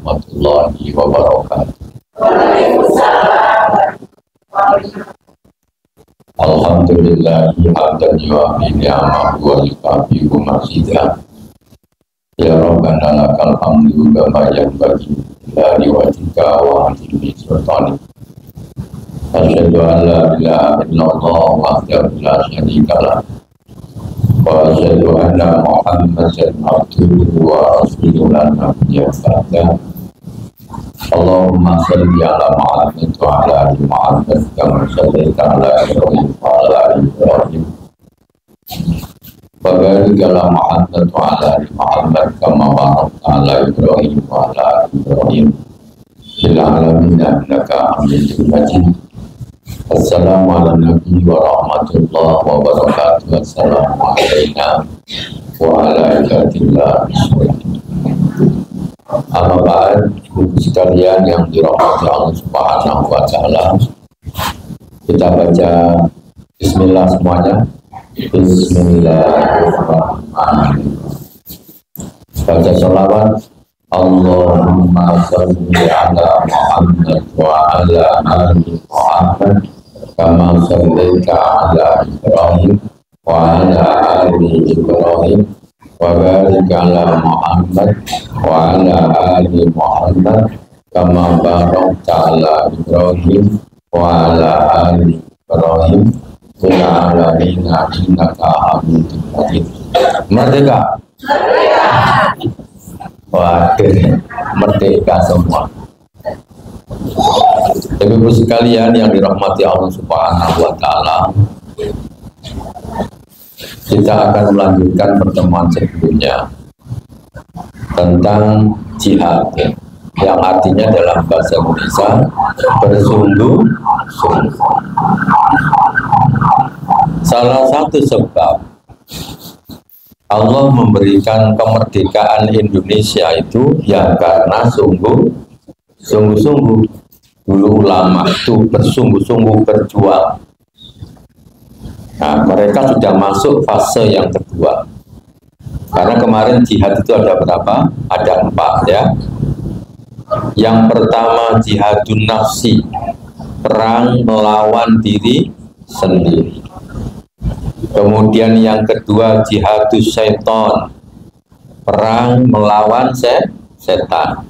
warahmatullahi wabarakatuh. Alhamdulillah hamdan yu'afi ni'amahu wa yukafi'u mazidah. Ya Rabbana lakal hamdu kama yanbaghi li wajhika wa azimi sultanik. Asyhadu an la ilaha illallah wahdahu la syarika lah. Wa asyhadu anna Muhammadan abduhu wa rasuluhu la nabiyya ba'dahu. Allahumma salli ala Muhammad wa ala ali Muhammad kama shallaita ala Ibrahim wa ala ali Ibrahim. Wa barik ala Muhammad wa ala ali Muhammad kama barakta ala Ibrahim wa ala ali Ibrahim fil alamin innaka Hamidum Majid. Assalamu alaikum warahmatullahi wabarakatuh. Assalamu alaikum wa ala ibadillah. Amma ibu sekalian yang dirahmati Allah Subhanahu wa taala. Kita baca bismillah semuanya. Bismillahirrahmanirrahim. Baca sholawat. Allahumma sholli ala Muhammad wa ala ali Muhammad kama shallaita ala Ibrahim wa ala ali Ibrahim wa barik ala Muhammad wa ala ali Muhammad kama barakta ala Ibrahim wa ala ali Ibrahim fil alamin innaka Hamidum Majid. Merdeka. Waduh, merdeka semua. Ibu sekalian yang dirahmati Allah Subhanahu wa taala, kita akan melanjutkan pertemuan sebelumnya tentang jihad, yang artinya dalam bahasa Indonesia bersungguh-sungguh. Salah satu sebab Allah memberikan kemerdekaan Indonesia itu ya karena sungguh-sungguh. Dulu ulama itu bersungguh-sungguh berjuang. Nah, mereka sudah masuk fase yang kedua. Karena kemarin jihad itu ada berapa? Ada 4 ya. Yang pertama jihadun nafsi, perang melawan diri sendiri. Kemudian yang kedua jihadus syaiton, perang melawan setan.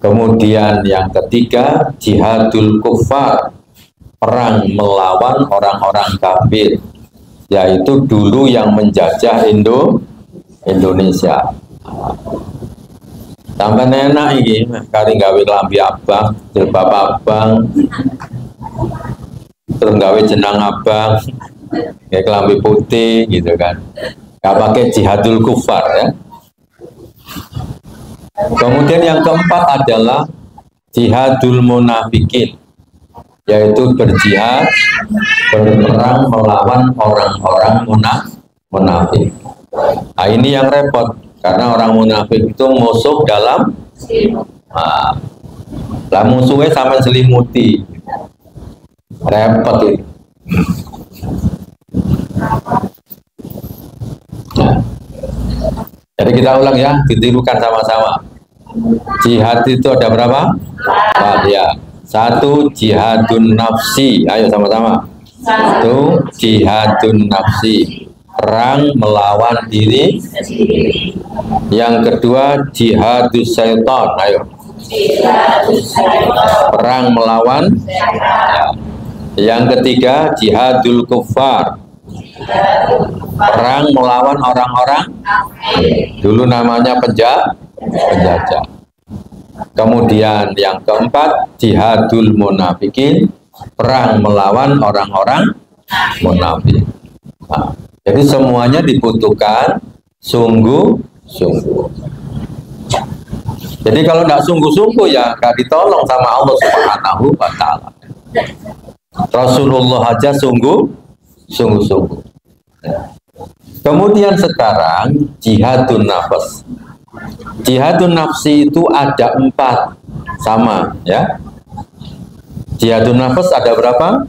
Kemudian yang ketiga jihadul kufar, perang melawan orang-orang kafir, yaitu dulu yang menjajah Indonesia. Tambah enak ini, kari gawe lambi abang, jilbab abang, terus gawe jenang abang, kayak kelambi putih gitu kan, nggak pakai jihadul kufar ya. Kemudian yang keempat adalah jihadul munafikin, yaitu berjihad, berperang melawan orang-orang munafik. Nah, ini yang repot karena orang munafik itu musuh dalam lah musuhnya sampai selimuti, repot itu. Jadi kita ulang ya, ditirukan sama-sama. Jihad itu ada berapa? 4 ya. 1 jihadun nafsi, ayo sama-sama. 1 jihadun nafsi, perang melawan diri. Yang kedua jihadus syaitan, ayo. Perang melawan. Yang ketiga jihadul kufar, perang melawan orang-orang dulu namanya penjajah. Kemudian yang keempat jihadul munafikin, perang melawan orang-orang munafik. Nah, jadi semuanya dibutuhkan sungguh-sungguh. Jadi kalau tidak sungguh-sungguh ya nggak ditolong sama Allah Subhanahu wa taala. Rasulullah aja sungguh-sungguh. Kemudian sekarang jihadun nafs. Jihadun nafsi itu ada 4 sama ya. Jihadun nafs ada berapa?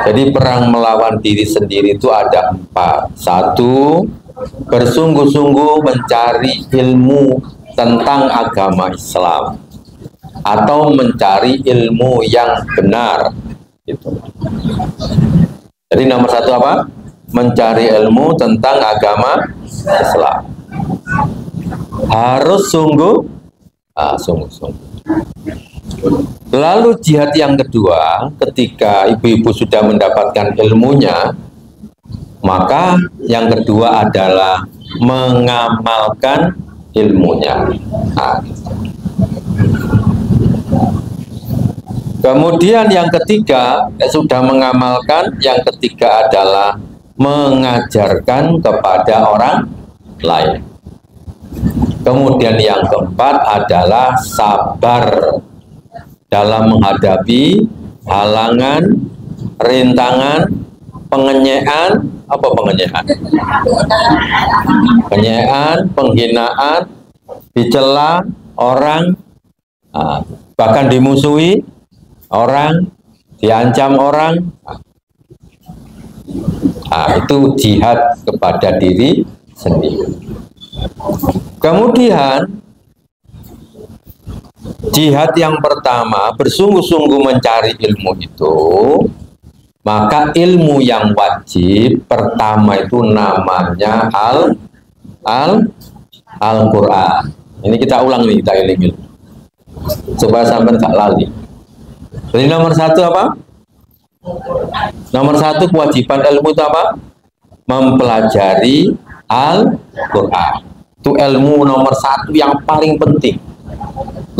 Jadi perang melawan diri sendiri itu ada 4. 1 bersungguh-sungguh mencari ilmu tentang agama Islam atau mencari ilmu yang benar gitu. Jadi nomor satu apa? Mencari ilmu tentang agama Islam. Harus sungguh-sungguh. Lalu jihad yang kedua, ketika ibu-ibu sudah mendapatkan ilmunya, maka yang kedua adalah mengamalkan ilmunya. Kemudian yang ketiga, sudah mengamalkan, yang ketiga adalah mengajarkan kepada orang lain. Kemudian yang keempat adalah sabar dalam menghadapi halangan, rintangan, pengenyean, apa pengenyean? Pengenyean, penghinaan, dicela orang, bahkan dimusuhi orang, diancam orang. Itu jihad kepada diri sendiri. Kemudian jihad yang pertama, bersungguh-sungguh mencari ilmu itu, maka ilmu yang wajib pertama itu namanya Al-Quran. Ini kita ulang nih, kita iling supaya sampai nggak lali. Jadi nomor satu apa? Nomor satu kewajiban ilmu itu apa? Mempelajari Al-Quran. Itu ilmu nomor satu yang paling penting,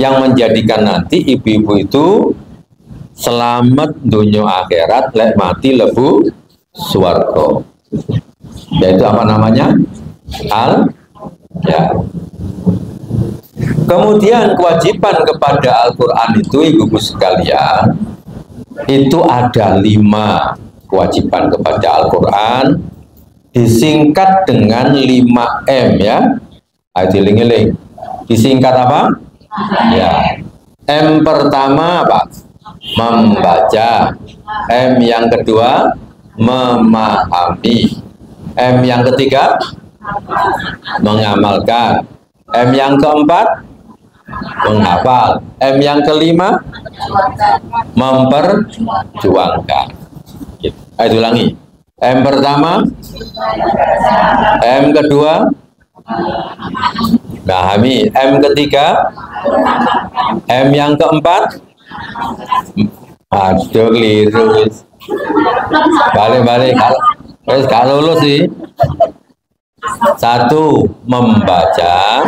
yang menjadikan nanti ibu-ibu itu selamat dunia akhirat, lek mati lebu swarga. Yaitu apa namanya? Ya. Kemudian kewajiban kepada Al-Quran itu, ibu-ibu sekalian, itu ada 5 kewajiban kepada Al-Quran, disingkat dengan 5M ya. Ayo diling-iling. Disingkat apa? Ya. M pertama apa? Membaca. M yang kedua memahami. M yang ketiga mengamalkan. M yang keempat menghafal. M yang kelima memperjuangkan. Ayo ulangi. M pertama, M kedua memahami, M ketiga, M yang keempat, aduh keliru, balik terus gak lulus sih. 1 membaca,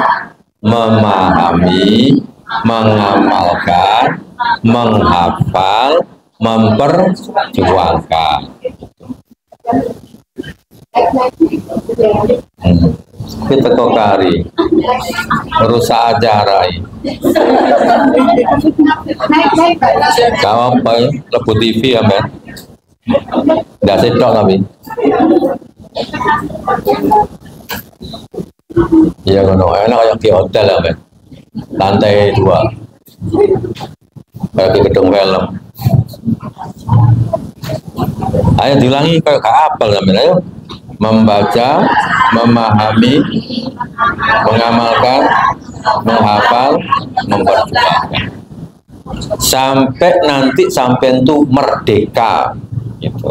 memahami, mengamalkan, menghafal, memperjuangkan. Kita kok kari merusak acara ini. Kau apa ya? Lebu TV ya men? Nggak sedok tapi. Iya kono enak kayak di hotel ya men. Lantai 2. Kayak di gedung film. Ayo diulangi kayak apal ya men, ayo. Membaca, memahami, mengamalkan, menghafal, memperjuangkan. Sampai nanti sampai itu merdeka. Gitu.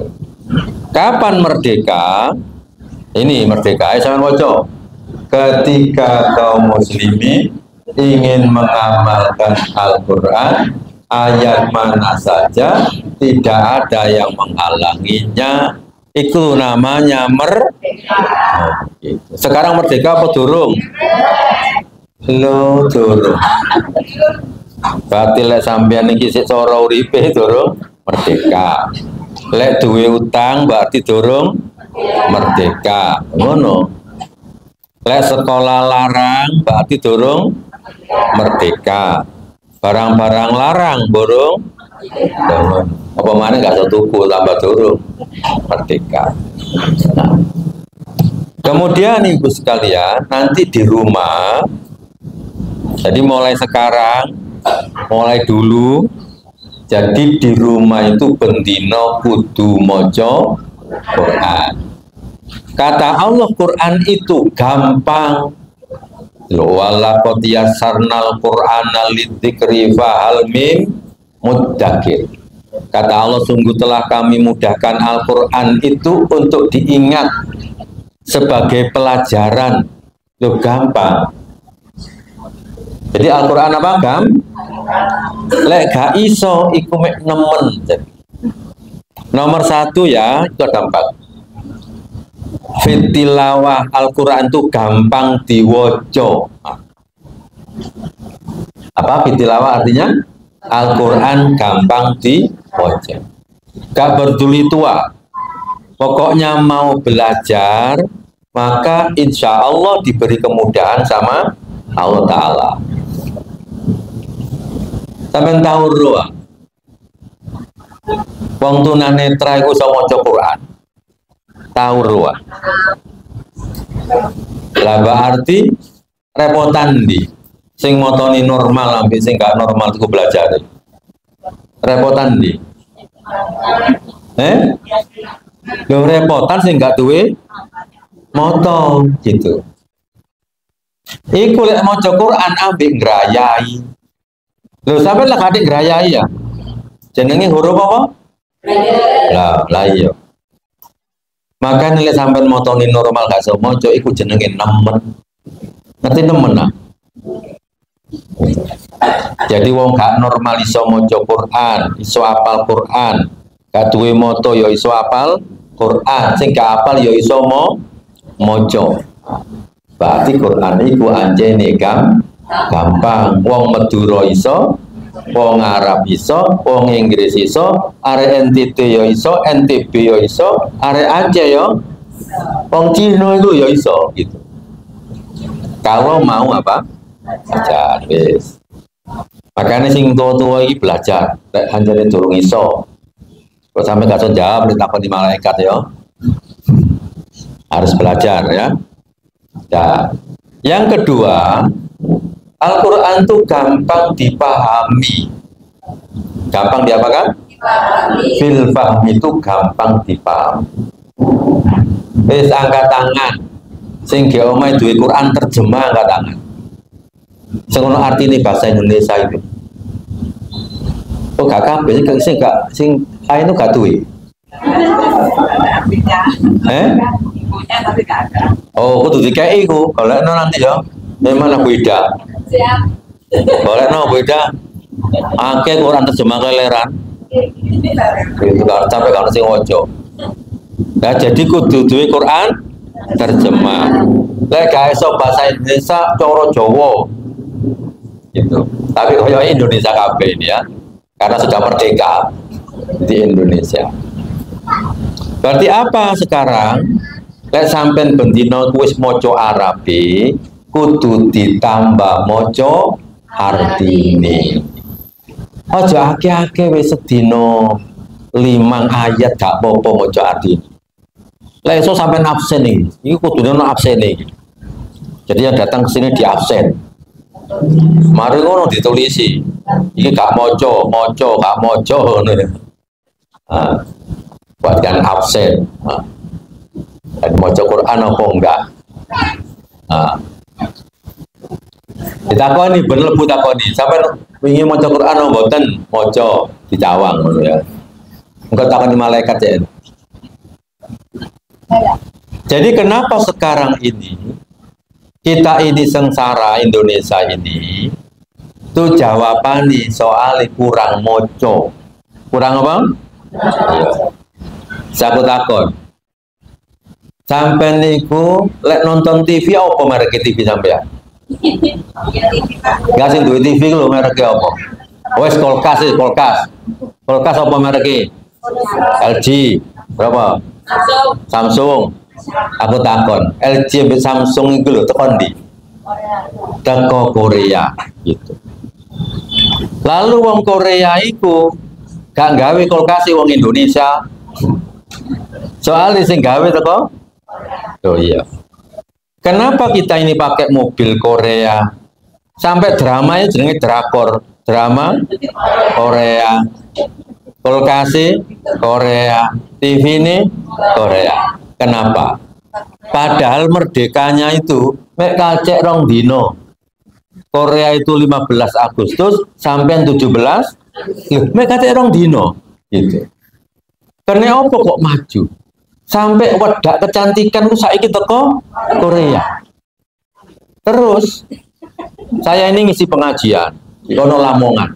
Kapan merdeka? Ini merdeka. Jangan wajah. Ketika kaum muslimin ingin mengamalkan Al-Quran, ayat mana saja, tidak ada yang menghalanginya. Itu namanya merdeka. Gitu. Sekarang merdeka apa durung? Lo durung. Berarti lek sampean iki sik cara uripe durung merdeka. Lek duwe utang berarti durung merdeka. Ngono. Lek sekolah larang berarti durung merdeka. Barang-barang larang burung. Apa mana nggak satu tuku tambah durung merdeka. Nah. Kemudian ibu sekalian, nanti di rumah, jadi mulai sekarang, mulai dulu, jadi di rumah itu bendino kudu mojo Quran. Kata Allah, Quran itu gampang. Walaqad yassarnal Qur'ana lidzikri fahal min muddakir. Kata Allah, sungguh telah kami mudahkan Al-Quran itu untuk diingat sebagai pelajaran. Itu gampang. Jadi Al-Quran apa? Lek gak iso iku mek nemen. Nomor satu ya, itu gampang. Fitilawah Al-Quran itu gampang diwoco. Apa fitilawah artinya? Al-Quran gampang diwoco. Gak peduli tua. Pokoknya mau belajar, maka insya Allah diberi kemudahan sama Allah Ta'ala. Sampai tahu roh. Wong tunanetra iku iso maca Quran. Tahu roh. Lah berarti repotan di sing motoni normal ambek sing gak normal iku belajar. Repotan di. Lho repotan sing gak duwe moto gitu. Iku lek maca Quran ambek ngrayai. Lho sampe lek gak ngrayai ya. Jenenge huruf apa? Lah iya. Maka nilai sampai motongin normal gak iso maca iku jenenge nemen. Ngerti nemen nah? Jadi wong gak normal iso maca Quran, iso apal Quran. Gak duwe moto ya iso apal Quran, sing gak apal ya iso maca. Berarti Quran iku anjene gampang. Wong Madura iso, wong Arab iso, wong Inggris iso, arek NTT ya iso, NTB ya iso, arek Aceh ya, wong Cina itu ya iso gitu. Kalau mau apa? Belajar, wis. Makanya sing tua-tua ini belajar, lek anjane durung iso. Kok sampe gak iso jawab ditakon di malaikat ya. Harus belajar ya. Nah, yang kedua, Al-Quran itu gampang dipahami. Gampang diapakan? Dipahami. Fil fahmi itu gampang dipahami. Wis angkat tangan. Sing ge omahe duwe Quran terjemah angkat tangan. Sing ono artine bahasa Indonesia itu. Oh gak kabeh sing itu gak duwe. Oh, kudu dikei ku. Golekno nanti ya. Memang beda. Siap. Golekno beda. Akeh Quran terjemah keleran. Itu gak sampai kalau sing ojo. Nah, jadi kudu duwe Quran terjemah. Lek gak iso bahasa Indonesia cara Jawa. Gitu. Tapi koyo Indonesia kabeh ini ya. Karena sudah merdeka di Indonesia. Berarti apa sekarang? Lek sampean bendino wis maca Arabi, kudu ditambah maca artine. Aja akeh-akeh wis sedina 5 ayat gak apa-apa maca artine. Lek iso sampean absen iki kudune ono absen iki. Jadi yang datang ke sini di absen. Mari ngono ditulisi. Iki gak maca, gak maca ngono. Buatkan absen. Dan maca Quran apa enggak? Ditakoni bener bu takoni. Sampai ingin maca Quran apa mboten? Maca dicawang ngono ya. Engko takoni malaikat ya. Jadi kenapa sekarang ini kita ini sengsara Indonesia ini? Itu jawaban nih soal kurang moco. Kurang apa? Saya takut. Sampai niku lek nonton TV apa merek TV sampean? Gak sing duwe TV lho merek apa? Wes kulkas sih, kulkas. Kulkas apa merek? LG. Berapa? Samsung. Aku takon. LG sampai Samsung itu lho tekan di? Teko Korea gitu. Lalu wong Korea itu gak gawe kulkas wong Indonesia. Soalnya sing gawe teko. Oh iya. Kenapa kita ini pakai mobil Korea? Sampai dramanya jenenge drakor, drama Korea. Kulkas Korea, TV ini Korea. Kenapa? Padahal merdekanya itu mek kacek rong dino. Korea itu 15 Agustus sampai 17 mek kacek rong dino gitu. Karena apa kok maju? Sampai wedak kecantikan itu saiki teko Korea. Terus saya ini ngisi pengajian di kono Lamongan.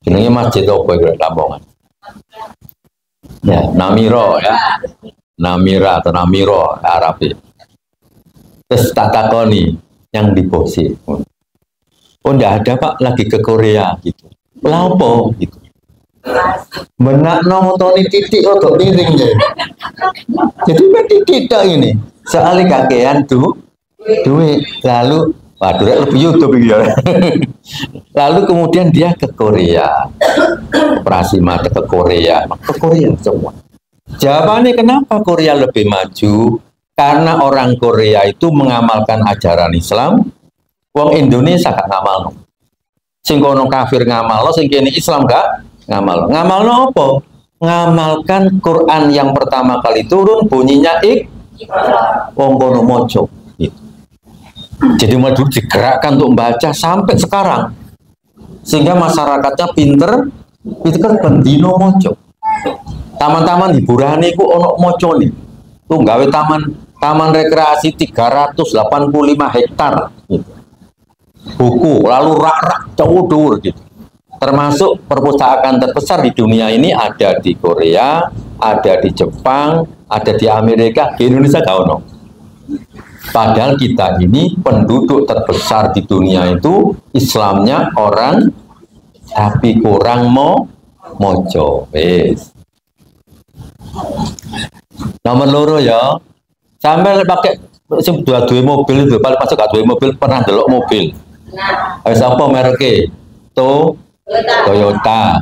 Jenenge masjid apa iki Lamongan? Ya, Namiro ya. Namira atau Namiro Arab. Terus tak takoni yang di posi. Oh, enggak ada Pak, lagi ke Korea gitu. Lapo gitu. Benak nongotoni titik otot miring ya. Jadi titik tak ini. Soalnya kakean duit. Lalu, waduh lebih YouTube ya. Lalu kemudian dia ke Korea. Operasi mata ke Korea semua. Jawabannya kenapa Korea lebih maju? Karena orang Korea itu mengamalkan ajaran Islam. Wong Indonesia gak ngamal. Sing kono kafir ngamal, sing kene Islam gak ngamal. Ngamalno apa? Ngamalkan Quran yang pertama kali turun bunyinya wong kono moco. Gitu. Jadi mulai dulu digerakkan untuk membaca sampai sekarang. Sehingga masyarakatnya pinter bendino moco. Taman-taman hiburan itu ono moco nih. Tuh gawe taman rekreasi 385 hektar. Gitu. Buku lalu rak-rak jauh gitu. Termasuk perpustakaan terbesar di dunia ini ada di Korea, ada di Jepang, ada di Amerika, di Indonesia gak ono. Padahal kita ini penduduk terbesar di dunia itu Islamnya orang tapi kurang mojo. Nomor loro ya. Sampai pakai dua mobil itu paling masuk dua mobil pernah delok mobil. Wis apa mereke? Toyota,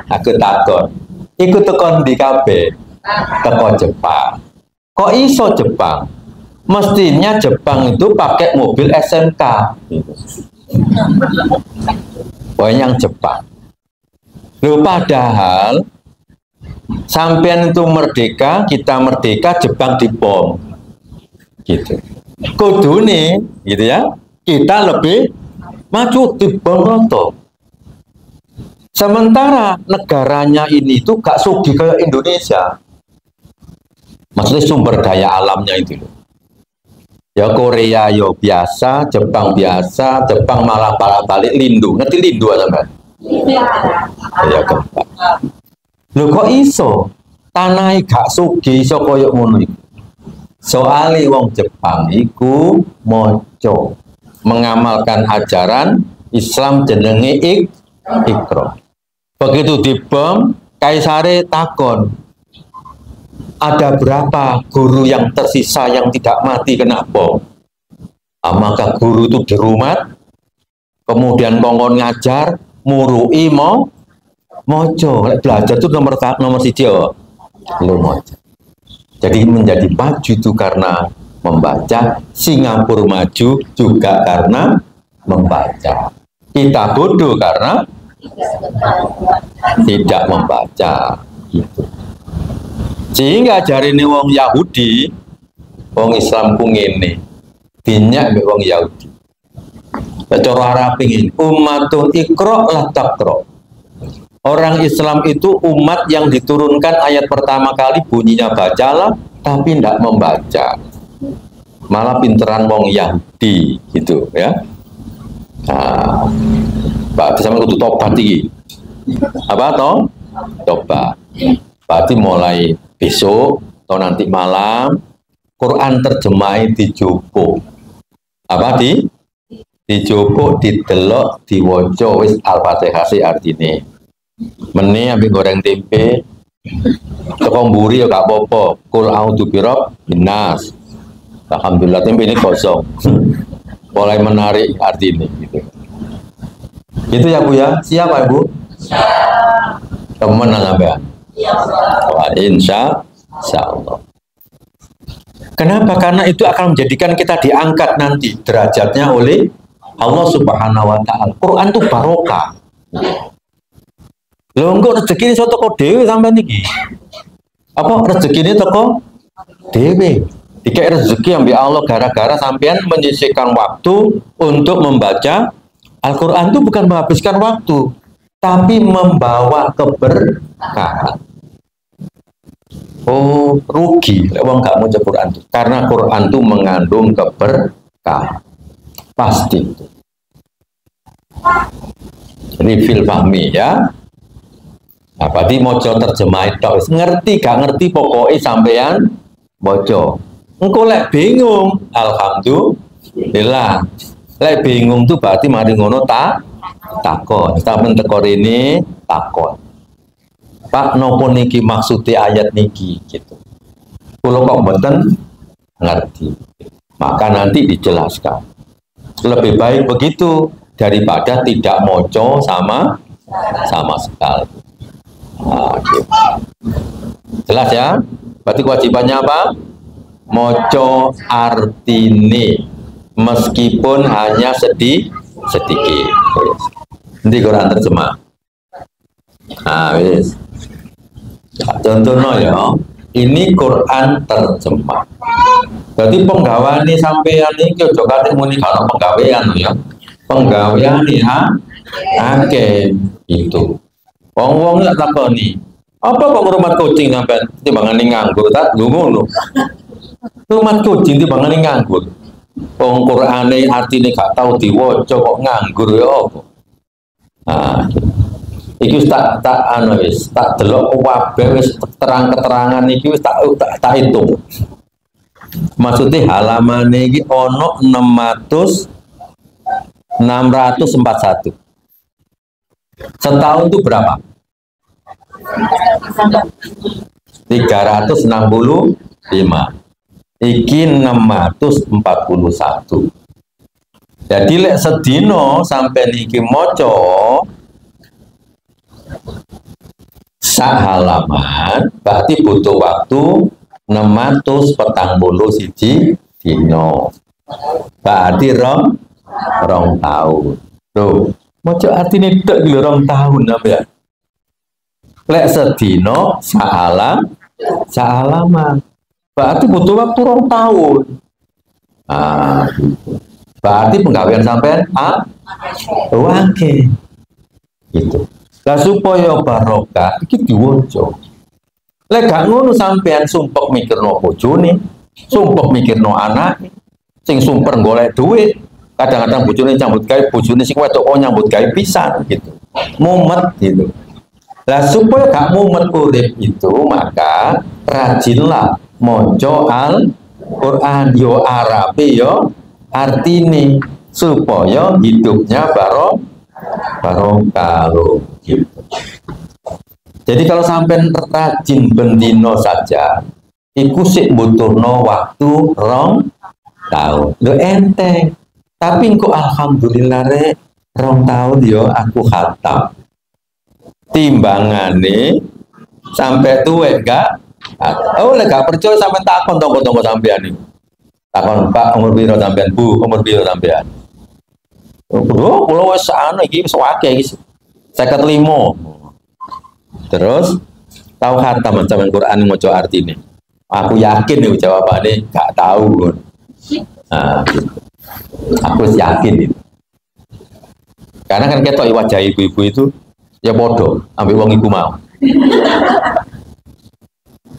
aku takon. Iku tekon di kabeh. Teko Jepang. Kok iso Jepang? Mestinya Jepang itu pakai mobil SMK. Yang Jepang. Loh padahal sampean itu merdeka, kita merdeka, Jepang dibom. Gitu. Kudune, gitu ya. Kita lebih maju dibom roto. Sementara negaranya ini itu gak sugih kayak Indonesia. Maksudnya sumber daya alamnya itu. Ya Korea yo biasa, Jepang biasa, Jepang malah balik lindu. Ngerti lindu sampean? Ya gempa. Lho kok iso? Tanah gak sugih iso koyo ngono iku. Soale wong Jepang iku moco mengamalkan ajaran Islam jenenge Iqra. Begitu dibom, kaisare takon, ada berapa guru yang tersisa yang tidak mati kena bom? Maka guru itu dirumat, kemudian kongkon ngajar, murui mojo. Belajar itu nomor siji lu mojo. Jadi menjadi maju itu karena membaca. Singapura maju juga karena membaca. Kita bodoh karena tidak membaca. Gitu. Sehingga jari ini wong Yahudi, wong Islam ku ngene, dinyak mbek wong Yahudi. Cara Arab ingin ummatun iqra la taqra. Orang Islam itu umat yang diturunkan ayat pertama kali bunyinya bacalah, tapi tidak membaca. Malah pinteran wong Yahudi gitu ya. Nah, berarti sama kudu tobat iki. Apa toh? Tobat. Berarti mulai besok atau nanti malam Quran terjemahi dijupuk. Apa dijupuk, didelok, diwoco wis Al-Fatihah sih artine. Meni ambil goreng tempe, teko mburi ya gak apa-apa. Qul a'udzu birabbinas. Alhamdulillah tempe ini kosong. Mulai menarik arti ini gitu. Itu ya Bu ya. Siapa Ibu? Temen ngambil. Insya Allah. Kenapa? Karena itu akan menjadikan kita diangkat nanti derajatnya oleh Allah Subhanahu wa Ta'ala. Quran itu barokah. Lho engko rezeki ini toko dewe sampai niki. Apa rezeki ini toko dewe. Dikek rezeki ambil Allah gara-gara sampean menyisihkan waktu untuk membaca Al-Quran. Itu bukan menghabiskan waktu, tapi membawa keberkahan. Oh, rugi wong gak mau Quran itu, karena Quran itu mengandung keberkahan pasti. Jadi fil fahmi ya. Nah, berarti mojo terjemah itu ngerti gak ngerti pokoknya sampean mojo. Engko lek bingung, alhamdulillah. Lek bingung tuh berarti mari ngono takon. Sampeyan teko rene takon. Pak nopo niki maksudnya ayat niki gitu. Kalau kok mboten ngerti, maka nanti dijelaskan. Lebih baik begitu daripada tidak moco sama sekali. Nah, gitu. Jelas ya? Berarti kewajibannya apa? Moco artine meskipun hanya sedikit. Nanti Quran terjemah. Nah, wis. Contohnya ya, ini Quran terjemah. Jadi penggawean ini sampean iki aja kate muni kalau penggawean ya. Penggawean ya akeh itu. Wong-wong tak takoni, apa kok ngurmat kucing sampean timbangane nganggur tak lho ngono. Ngurmat kucing timbangane nganggur. Wong Qur'ane artine gak tau diwaca kok nganggur ya apa. Nah, iki tak anu wis, tak delok kabeh wis keterangan iki wis tak hitung. Maksudnya halamane iki ono 641. Setahun itu berapa? 365. Iki 641. Jadi lek sedino sampai niki moco sak halaman berarti butuh waktu 641 dino. Berarti rong tahun. Tuh, moco artinya tok iki rong tahun apa ya? Lek sedino sak halaman. Berarti butuh waktu rong tahun. Ah, gitu. Berarti penggawean sampean oke. Gitu. Lah supaya barokah iki diwoco. Lek gak ngono sampean sumpek mikirno bojone, sumpek mikirno anake, sing sumper golek duit. Kadang-kadang bojone nyambut gawe, bojone sing wedok kok nyambut gawe pisan gitu. Mumet gitu. Lah supaya gak mumet urip itu, maka rajinlah maca Al-Qur'an yo Arabe yo artine supaya hidupnya barokah gitu. Jadi kalau sampai rajin bendino saja, iku sik butuhno waktu rong tahun. Lho enteng. Tapi engko alhamdulillah rek rong tahun yo aku khatam. Timbangane sampai tuwek gak? Oh, lek gak percaya sampai takon tonggo-tonggo sampean niku. Takon Pak umur piro sampean, Bu umur piro sampean? Oh, kula wis ana iki wis akeh iki. 55. Terus tahu khatam sampean Quran maca artine. Aku yakin nih jawabane gak tahu. Nah, gitu. Aku yakin itu. Karena kan ketok wajah ibu-ibu itu ya bodoh, ambil wong iku mau.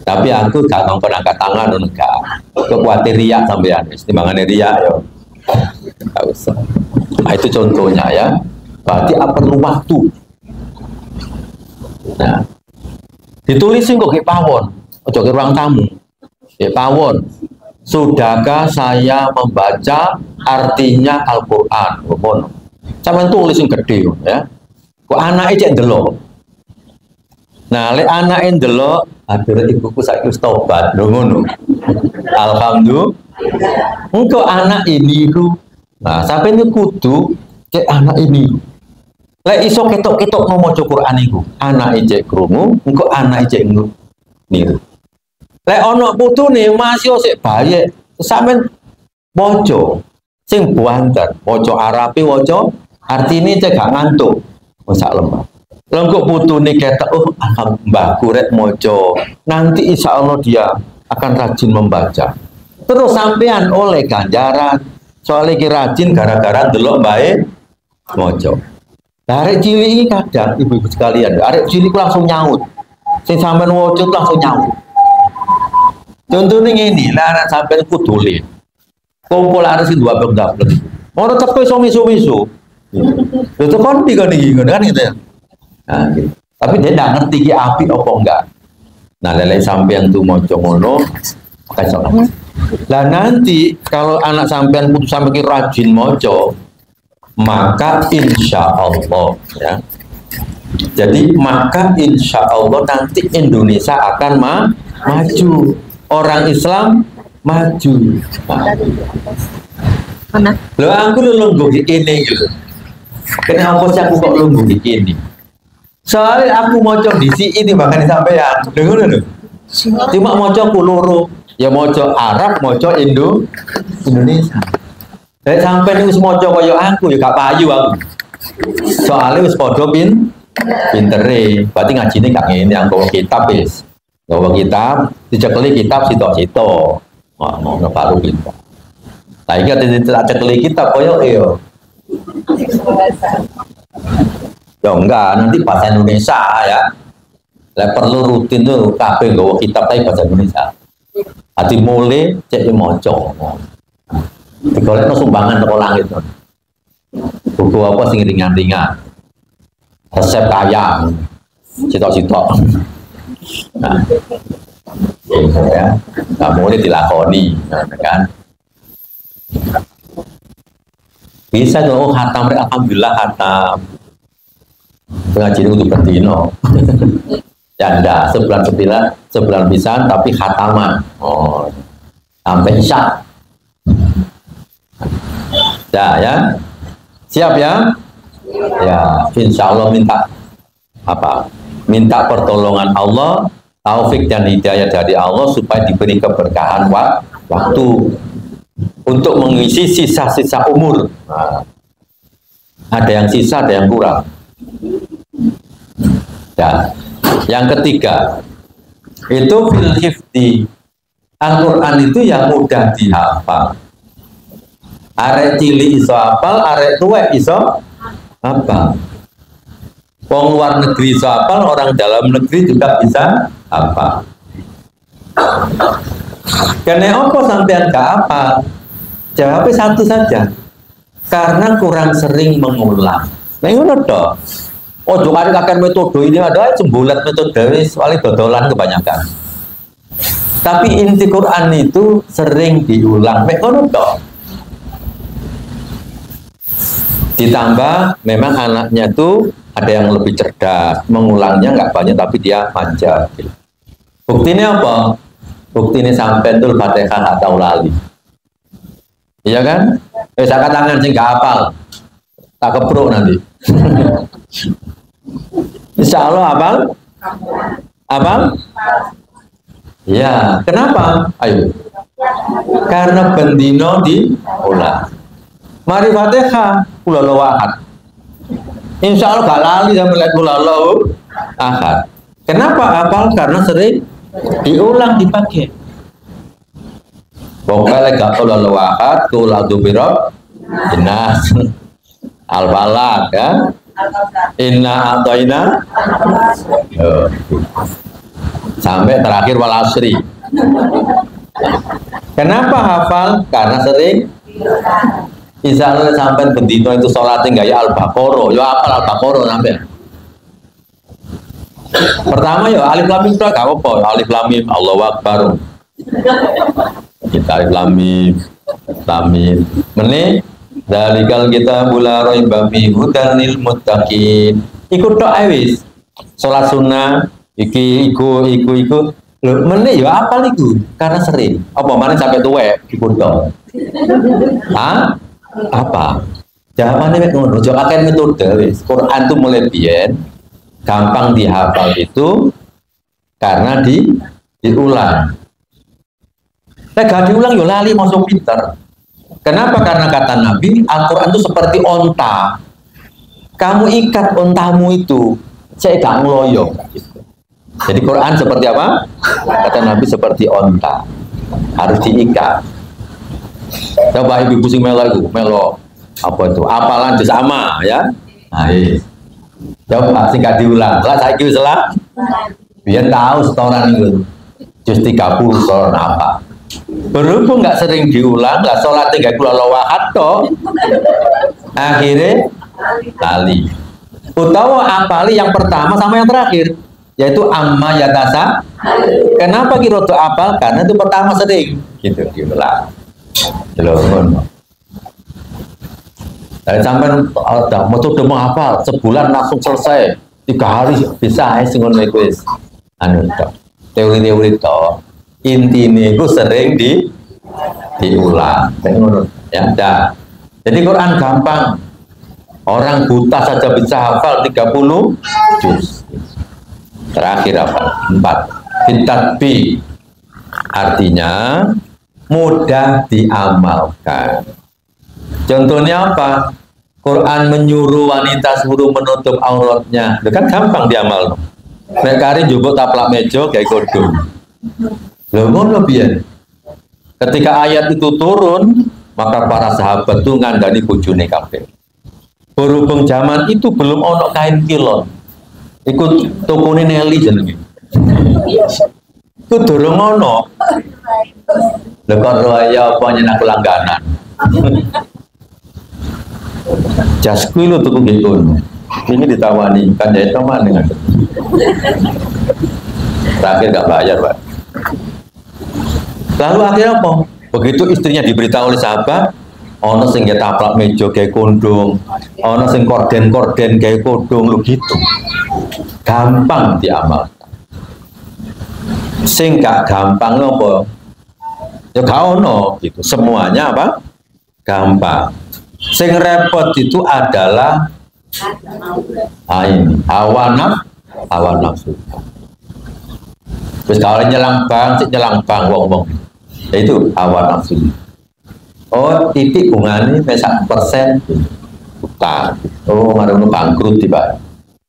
Tapi aku gak ngomong angkat tangan enggak. Kekuatir riak sampean, timbangane riak yo. Gak usah. Nah, itu contohnya ya. Berarti perlu waktu. Nah, ditulisin kok ke pawon, ojo ke ruang tamu. Ya pawon. Sudahkah saya membaca artinya Al-Qur'an? Ngono. Sampeyan tulisin gede ya. Kok anake cek ndelok. Nah, lek anake ndelok, akhirnya ibuku saiki wis tobat lho ngono. Alhamdulillah. Engko anak ini ku. Nah, sampai ini kudu cek anak ini. Lek iso ketok-ketok ngomong Quran iku, anake cek krungu, engko anake cek niru. Lek ana putune masih sik baye, sampean maca sing buanter, maca Arabe waca artine cek gak ngantuk. Sak lemah. Lengkok putune ketok, oh mbahku rek maca. Nanti insya Allah dia akan rajin membaca. Terus sampean oleh ganjaran soalnya ki rajin gara-gara delok bae maca. Arek cilik ini kadang ibu-ibu sekalian, arek cilik langsung nyaut. Sing sampean waca langsung nyaut. Contohnya ini, lah sampean kudule. Kumpul arek sing dua blek-blek. Ora cepet iso misu-misu. Itu kan tiga nih kan gitu ya. Nah, gitu. Tapi dia tidak ngerti ki api apa enggak. Nah, lele sampean tuh maca ngono, kacau. Lah nanti kalau anak sampean putus sampai ki rajin maca, maka insya Allah ya. Jadi maka insya Allah nanti Indonesia akan maju, orang Islam maju. Nah. Lo aku lungguh ini gitu. Kenapa sih aku kok lungguh ini? Soalnya aku moco di sini bahkan sampean, dengar dulu. Cuma moco kuluru, ya moco Arab, moco Indonesia. Saya sampai nih moco koyo aku, ya gak payu aku. Soalnya wis podo pintere, berarti ngajine gak ngene yang bawa kitab wis. Bawa kitab, dicekeli kitab sito-sito. Wah, mau ngepalu kitab. Lah iki tidak cekeli kitab koyo yo. Ya enggak, nanti bahasa Indonesia ya. Lah perlu rutin tuh kabeh nggawa kitab tapi bahasa Indonesia. Ati mulai cek maca. Digolekno sumbangan teko langit. Buku apa sing ringan-ringan. Resep ayam. Sitok-sitok. Nah. Ya, nah, mulai dilakoni, kan? Bisa kalau khatam, alhamdulillah khatam. Pengajian untuk berdino. Janda sebulan pisan tapi khataman. Oh, sampai isya. Ya, siap ya? Ya, insya Allah minta apa? Minta pertolongan Allah, taufik dan hidayah dari Allah supaya diberi keberkahan waktu untuk mengisi sisa-sisa umur. Nah, ada yang sisa, ada yang kurang. Ya. Yang ketiga, itu fil hifdi. Al-Quran itu yang mudah dihafal. Arek cilik iso hafal, arek tuwek iso hafal. Wong luar negeri iso hafal, orang dalam negeri juga bisa hafal. Karena apa sampean gak hafal? Jawabnya satu saja. Karena kurang sering mengulang. Nah ngono to. Ojo kali kakek metode ini ada sembulat metode soalnya dodolan kebanyakan. Tapi inti Quran itu sering diulang. Mek ngono to. Ditambah memang anaknya tuh ada yang lebih cerdas, mengulangnya nggak banyak tapi dia manja. Buktinya apa? Buktinya sampai tuh Fatihah nggak tahu lali. Iya kan? Saya tangan sih nggak hafal, tak kepruk nanti. Insya Allah hafal? Hafal? Ya, kenapa? Ayo. Karena bendino diulang. Mari Fatihah, Qul ahad. Insya Allah gak lali sama lihat Qul ahad. Kenapa hafal? Karena sering diulang dipakai. Pokoknya gak Qul ahad, Qul a'udzu birab Inas Al-Falaq ya. Inna a'tayna sampai terakhir wal asri. Kenapa hafal? Karena sering. Insya Allah sampai bendino itu sholatnya gaya Al-Baqarah. Ya hafal Al-Baqarah sampai. Pertama ya alif lam mim gak apa-apa. Alif lam mim Allahu Akbar. Kita alif lam mim meneh dalikal kita bula raiba fi hudanil muttaqin. Ikut tok wis. Salat sunnah iki iku. Lho meneh ya apal iku karena sering. Apa maneh sampai tuwek ikut tok. Hah? Apa? Jawabannya mek ngono. Ojo akeh metode wis. Quran tuh mulai biyen gampang dihafal itu karena diulang. Gak diulang yo lali masuk pinter. Kenapa? Karena kata Nabi, Al-Quran itu seperti onta. Kamu ikat ontamu itu, saya gak ngeloyo. Jadi Quran seperti apa? Kata Nabi seperti onta, harus diikat. Coba ibu sing melo itu, melo apa itu? Apalan sama ya. Nah, coba singkat diulang. Lah saya kira salah. Biar tahu setoran itu. Jus 30 setoran apa? Berhubung nggak sering diulang, nggak sholat 30 wahat toh. Akhirnya kali. Utawa apali yang pertama sama yang terakhir, yaitu amma yatasa. Kenapa kira tuh apal? Karena itu pertama sering. Gitu diulang. Jelongon. Dari sampai mau coba mau hafal sebulan langsung selesai 3 hari bisa singon request. Anu teori-teori to intinya itu sering diulang. Ya, dah. Jadi Quran gampang. Orang buta saja bisa hafal 30 juz. Terakhir hafal 4. Fitatbi artinya mudah diamalkan. Contohnya apa? Quran menyuruh wanita suruh menutup auratnya. Itu kan gampang diamal. Nek kari njupuk taplak meja kayak kodong. Lho ngono piye? Ketika ayat itu turun, maka para sahabat itu ngandani bojone kabeh. Berhubung zaman itu belum ono kain kilon. Ikut tokone Nelly jenenge. Itu durung ono. Lekor raya apa nyenak langganan. Jasku lu tuku gitu. Ini ditawani kan jahit teman dengan. Terakhir gak bayar, Pak. Lalu akhirnya apa? Begitu istrinya diberitahu oleh sahabat, ono sing taplak meja kayak kondong, ono sing korden-korden kayak kodong, lu gitu. Gampang diamal. Sing gak gampang apa? Ya gak ono gitu. Semuanya apa? Gampang. Sing repot itu adalah hawa nafsu. Terus kalau nyelang bang wong itu hawa nafsu. Oh titik bunganya pesak persen bukan. Oh marono bangkrut tiba.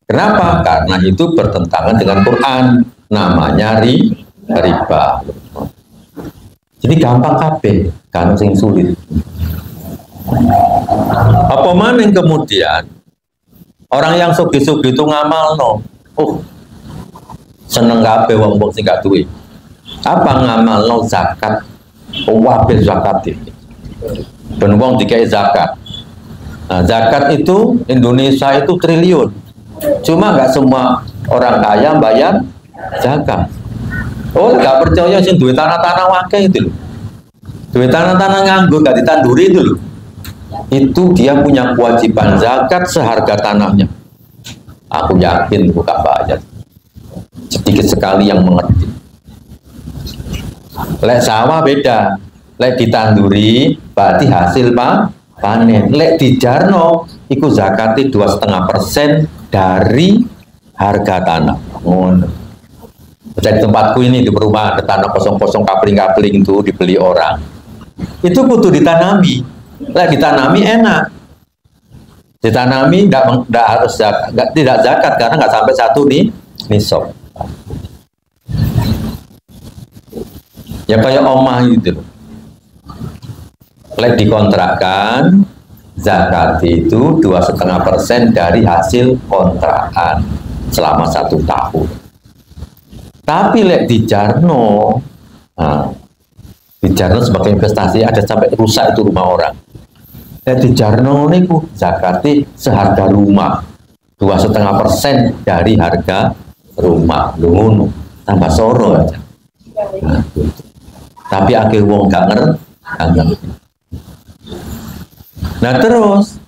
Kenapa? Karena itu bertentangan dengan Quran. Namanya riba. Jadi gampang kabeh, kan sing sulit. Apa maning kemudian orang yang sugi-sugi itu ngamal no. Seneng kabeh wong-wong sing gak duwe. Apa ngamal no zakat? Wabil zakat ini. Ben wong dikai zakat. Nah, zakat itu Indonesia itu triliun. Cuma nggak semua orang kaya bayar zakat. Oh, nggak percaya sih duit tanah-tanah wakil itu loh. Duit tanah-tanah nganggur nggak ditanduri itu loh. Itu dia punya kewajiban zakat seharga tanahnya. Aku yakin bukan bayar. Sedikit sekali yang mengerti. Lek sawah beda. Lek ditanduri berarti hasil panen. Lek dijarno iku zakati 2,5% dari harga tanah. Jadi tempatku ini di perumahan ada tanah kosong-kosong kapling-kapling itu dibeli orang. Itu butuh ditanami. Lek ditanami enak. Ditanami tidak harus zakat, tidak zakat karena nggak sampai 1 nisab. Ya kayak omah gitu. Lek dikontrakkan zakat itu 2,5% dari hasil kontrakan selama 1 tahun. Tapi lek dijarno, dijarno sebagai investasi ada sampai rusak itu rumah orang. Lek dijarno niku zakati seharga rumah 2,5% dari harga rumah. Lungun tambah soro aja. Tapi akhir wong gak ngerti. Nah terus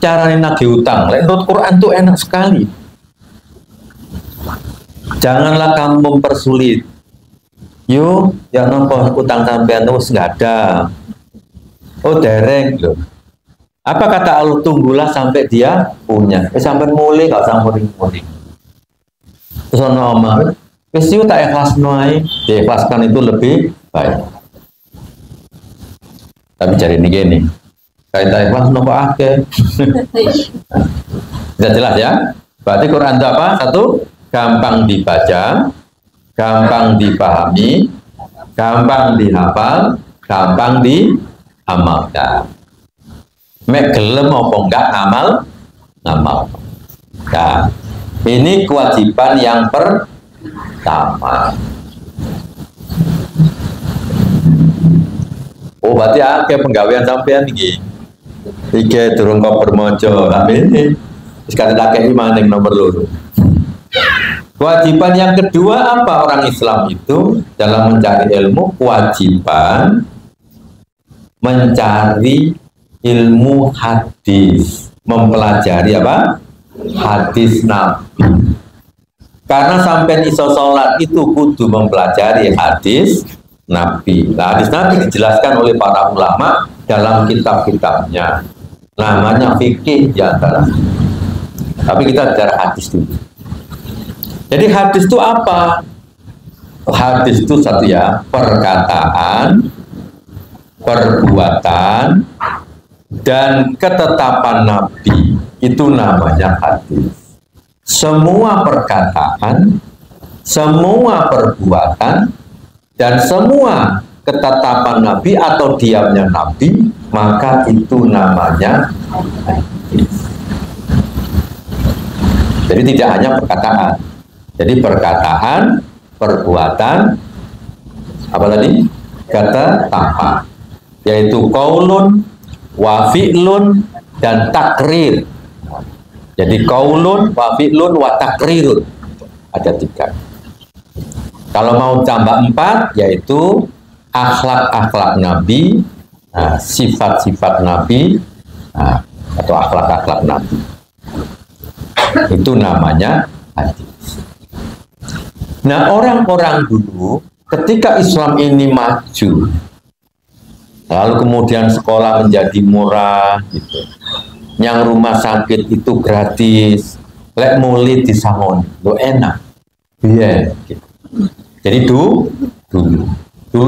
cara nagih utang, menurut Quran tuh enak sekali. Janganlah kamu mempersulit. Yuk, yang nopo utang sampean terus nggak ada. Oh dereng loh. Apa kata Allah, tunggulah sampai dia punya. Sampai mulai gak sampai mulai. Terus ngomong, pasti tak ikhlas noai, diikhlaskan itu lebih baik. Tapi cari ini gini, kaitan ikhlas nopo akhir. Sudah jelas ya? Berarti Quran itu apa? 1, gampang dibaca. gampang dipahami, gampang dihafal, gampang diamalkan. Mek gelem apa enggak ngamal. Nah, ini kewajiban yang pertama. Oh, berarti akeh penggawean sampean iki. Iki durung kok bermojo, tapi ini sekali lagi maning nomor loro. Kewajiban yang kedua apa orang Islam itu dalam mencari ilmu? Kewajiban mencari ilmu hadis, mempelajari apa? Hadis Nabi. Karena sampai iso sholat itu kudu mempelajari hadis Nabi. Nah, hadis Nabi dijelaskan oleh para ulama dalam kitab-kitabnya. Namanya fikih di antara. Tapi kita bicara hadis dulu. Jadi hadis itu apa? Hadis itu satu ya, perkataan, perbuatan, dan ketetapan Nabi. Itu namanya hadis. Semua perkataan, semua perbuatan, dan semua ketetapan Nabi atau diamnya Nabi, maka itu namanya hadis. Jadi tidak hanya perkataan. Jadi perkataan, perbuatan, apa tadi? Ketetapan, yaitu qaulun, wa fi'lun, dan takrir. Jadi qaulun, wa fi'lun, wa takrirun. Ada 3. Kalau mau tambah 4, yaitu akhlak-akhlak Nabi, sifat-sifat Nabi, atau akhlak-akhlak Nabi. Itu namanya hadis. Nah, orang-orang dulu ketika Islam ini maju, lalu kemudian sekolah menjadi murah, gitu. Yang rumah sakit itu gratis, lek mulai disangon, lo enak, iya. Gitu. Jadi dulu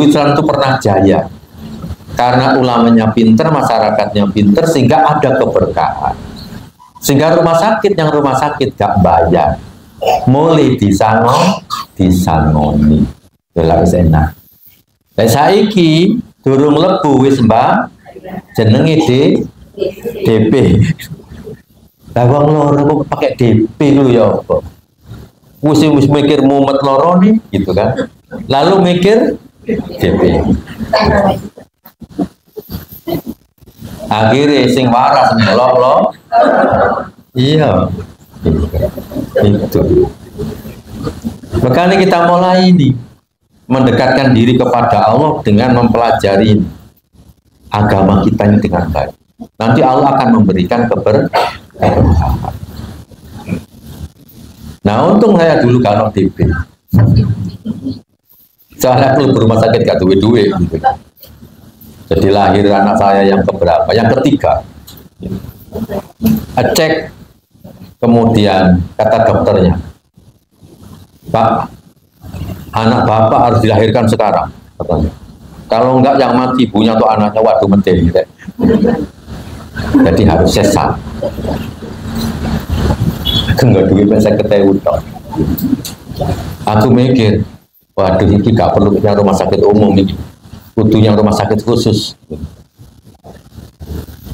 Islam itu pernah jaya, karena ulamanya pinter, masyarakatnya pinter, sehingga ada keberkahan. Sehingga rumah sakit gak bayar, mulai disangoni, itulah enak. Dan saiki durung lebu wis mbak, jenenge DP. Lah wong loro kok pakai DP lu ya apa? Wis mikir mumet loro nih, gitu kan? Lalu mikir DP. Akhirnya sing waras melok. Iya. Itu. Makanya kita mulai ini mendekatkan diri kepada Allah dengan mempelajari agama kita ini dengan baik. Nanti Allah akan memberikan keberkahan. Nah, untung saya dulu kalau DP. Soalnya perlu berumah sakit gak duit gitu. Jadi lahir anak saya yang keberapa? Yang ketiga. Cek, kemudian kata dokternya, Pak, anak bapak harus dilahirkan sekarang, katanya. Kalau enggak yang mati ibunya atau anaknya, waduh mending gitu. Jadi harus sesat. Enggak duit saya ketemu. Aku mikir, waduh ini gak perlu punya rumah sakit umum ini, butuhnya rumah sakit khusus.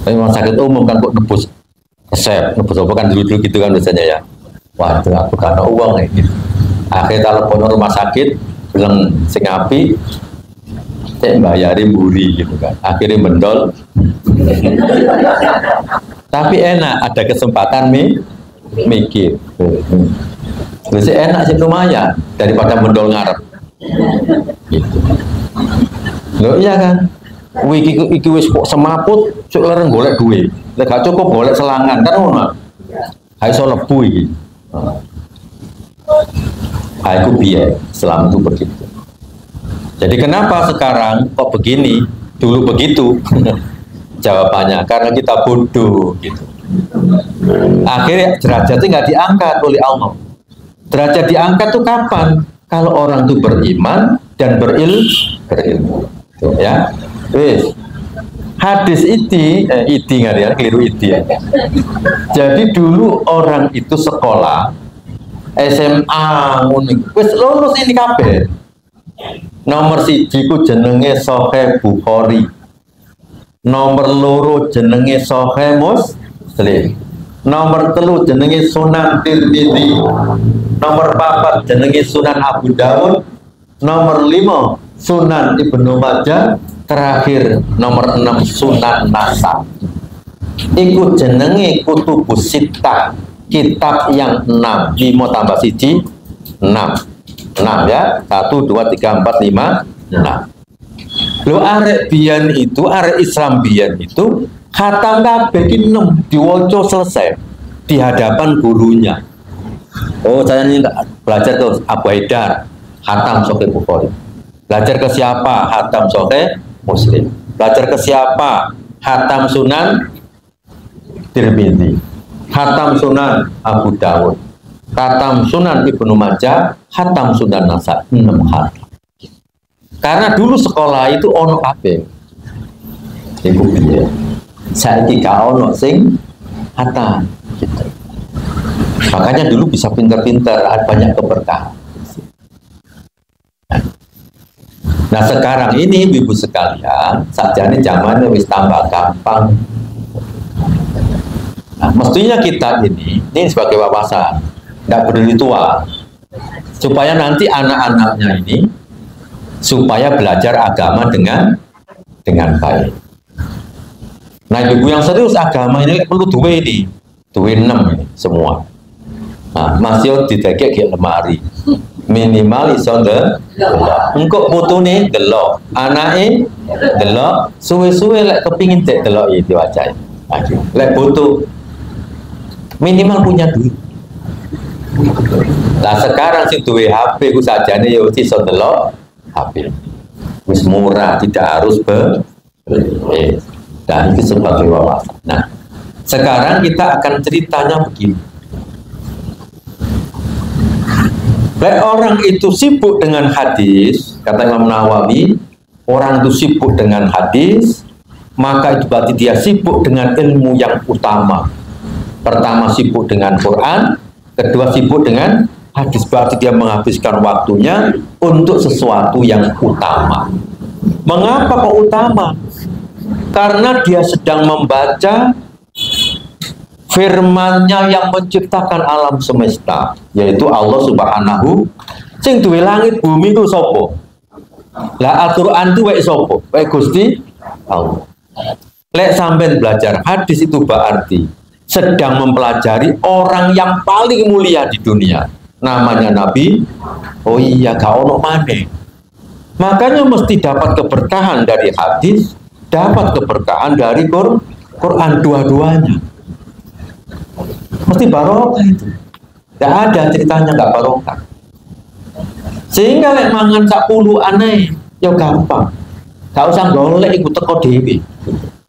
Tapi rumah sakit umum kan kok nebus resep, nebus apa kan dulu gitu kan biasanya ya. Waduh aku karena uang nih. Akhirnya telepon rumah sakit, bilang sing api, cek bayarin buri gitu kan. Akhirnya mendol. Tapi enak, ada kesempatan mikir. Terus enak sih lumayan daripada mendol ngarep. Gitu. Loh iya kan? Iki wis kok semaput, sok lereng golek duit. Lek gak cukup golek selangan kan ngono. Ha iso lebu iki. Aku biaya Islam itu begitu. Jadi kenapa sekarang kok begini, dulu begitu? Jawabannya karena kita bodoh gitu. Akhirnya derajatnya nggak diangkat oleh Allah. Derajat diangkat tuh kapan? Kalau orang itu beriman dan berilmu. Tuh, ya. Wis. Hadis idi nggak ya, keliru idi ya. Jadi dulu orang itu sekolah SMA ngono iku. Wis lulus ini kabeh. Nomor 1 ku jenenge Sahih Bukhari. Nomor 2 jenenge Sahih Muslim. Nomor 3 jenenge Sunan Tirmidzi. Nomor 4 jenenge Sunan Abu Dawud. Nomor 5 Sunan Ibnu Majah. Terakhir nomor 6 Sunan Nasa'i. Iku jenenge kutubus sittah, kitab yang 6. 5 tambah 1 6 ya. 1 2 3 4 5 6. Lo arek biyen itu, arek Islam biyen itu khatam kabeh ki 6 diwaca selesai di hadapan gurunya. Oh, saya ini belajar ke Abu Haidar, khatam Sahih Bukhari. Belajar ke siapa? Khatam Sahih Muslim. Belajar ke siapa? Khatam Sunan Tirmidzi. Khatam Sunan Abu Dawud. Khatam Sunan Ibnu Majah. Khatam Sunan Nasa'i. 6 khatam. Karena dulu sekolah itu ono kabeh. Iku piye? Saiki gak ono sing khatam gitu. Makanya dulu bisa pinter-pinter, ada banyak keberkahan. Nah sekarang ini ibu sekalian, sajane zamannya wis tambah gampang. Nah, mestinya kita ini sebagai wawasan, tidak berritual, supaya nanti anak-anaknya ini supaya belajar agama dengan baik. Nah ibu yang serius agama ini perlu duwe ini, duwe 6 ini semua. Nah, masih didekek ke lemari. Minimal iso delok. Engko putune delok, anake delok, suwe-suwe lek kepingin dek delok iki wajahe. Lek butuh minimal punya duit. Nah sekarang sing duwe HP ku sajane ya iso delok HP. Wis murah, tidak harus beli. Dan itu sebagai wawasan. Nah, sekarang kita akan ceritanya begini. Baik, orang itu sibuk dengan hadis, kata Imam Nawawi, orang itu sibuk dengan hadis, maka itu berarti dia sibuk dengan ilmu yang utama. Pertama sibuk dengan Quran, kedua sibuk dengan hadis, berarti dia menghabiskan waktunya untuk sesuatu yang utama. Mengapa kok utama? Karena dia sedang membaca firman-Nya yang menciptakan alam semesta, yaitu Allah Subhanahu. Sing duwe langit bumi itu sapa? Lah Al-Qur'an itu wae sapa? Wae Gusti Allah. Lek sampean belajar hadis itu berarti sedang mempelajari orang yang paling mulia di dunia. Namanya Nabi. Oh iya, gak ono maneh. Makanya mesti dapat keberkahan dari hadis, dapat keberkahan dari Quran, dua-duanya. Mesti barokah itu. Tidak ada ceritanya nggak barokah. Sehingga lek mangan sak puluh aneh, ya gampang. Gak usah golek ikut teko dewi.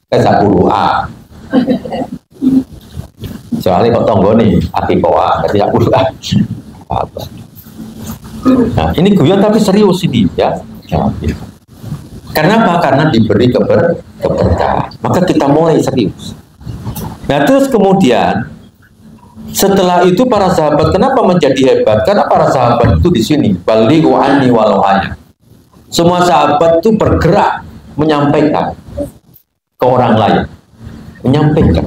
Kayak sak puluh a. Soalnya kok tonggo nih, akikoa, kasih sak puluh a. Apa? Nah, ini guyon tapi serius ini ya. Karena apa? Karena diberi keberkahan. Maka kita mulai serius. Nah terus kemudian setelah itu para sahabat kenapa menjadi hebat? Karena para sahabat itu di sini balighu anni walau aya. Semua sahabat itu bergerak menyampaikan ke orang lain, menyampaikan.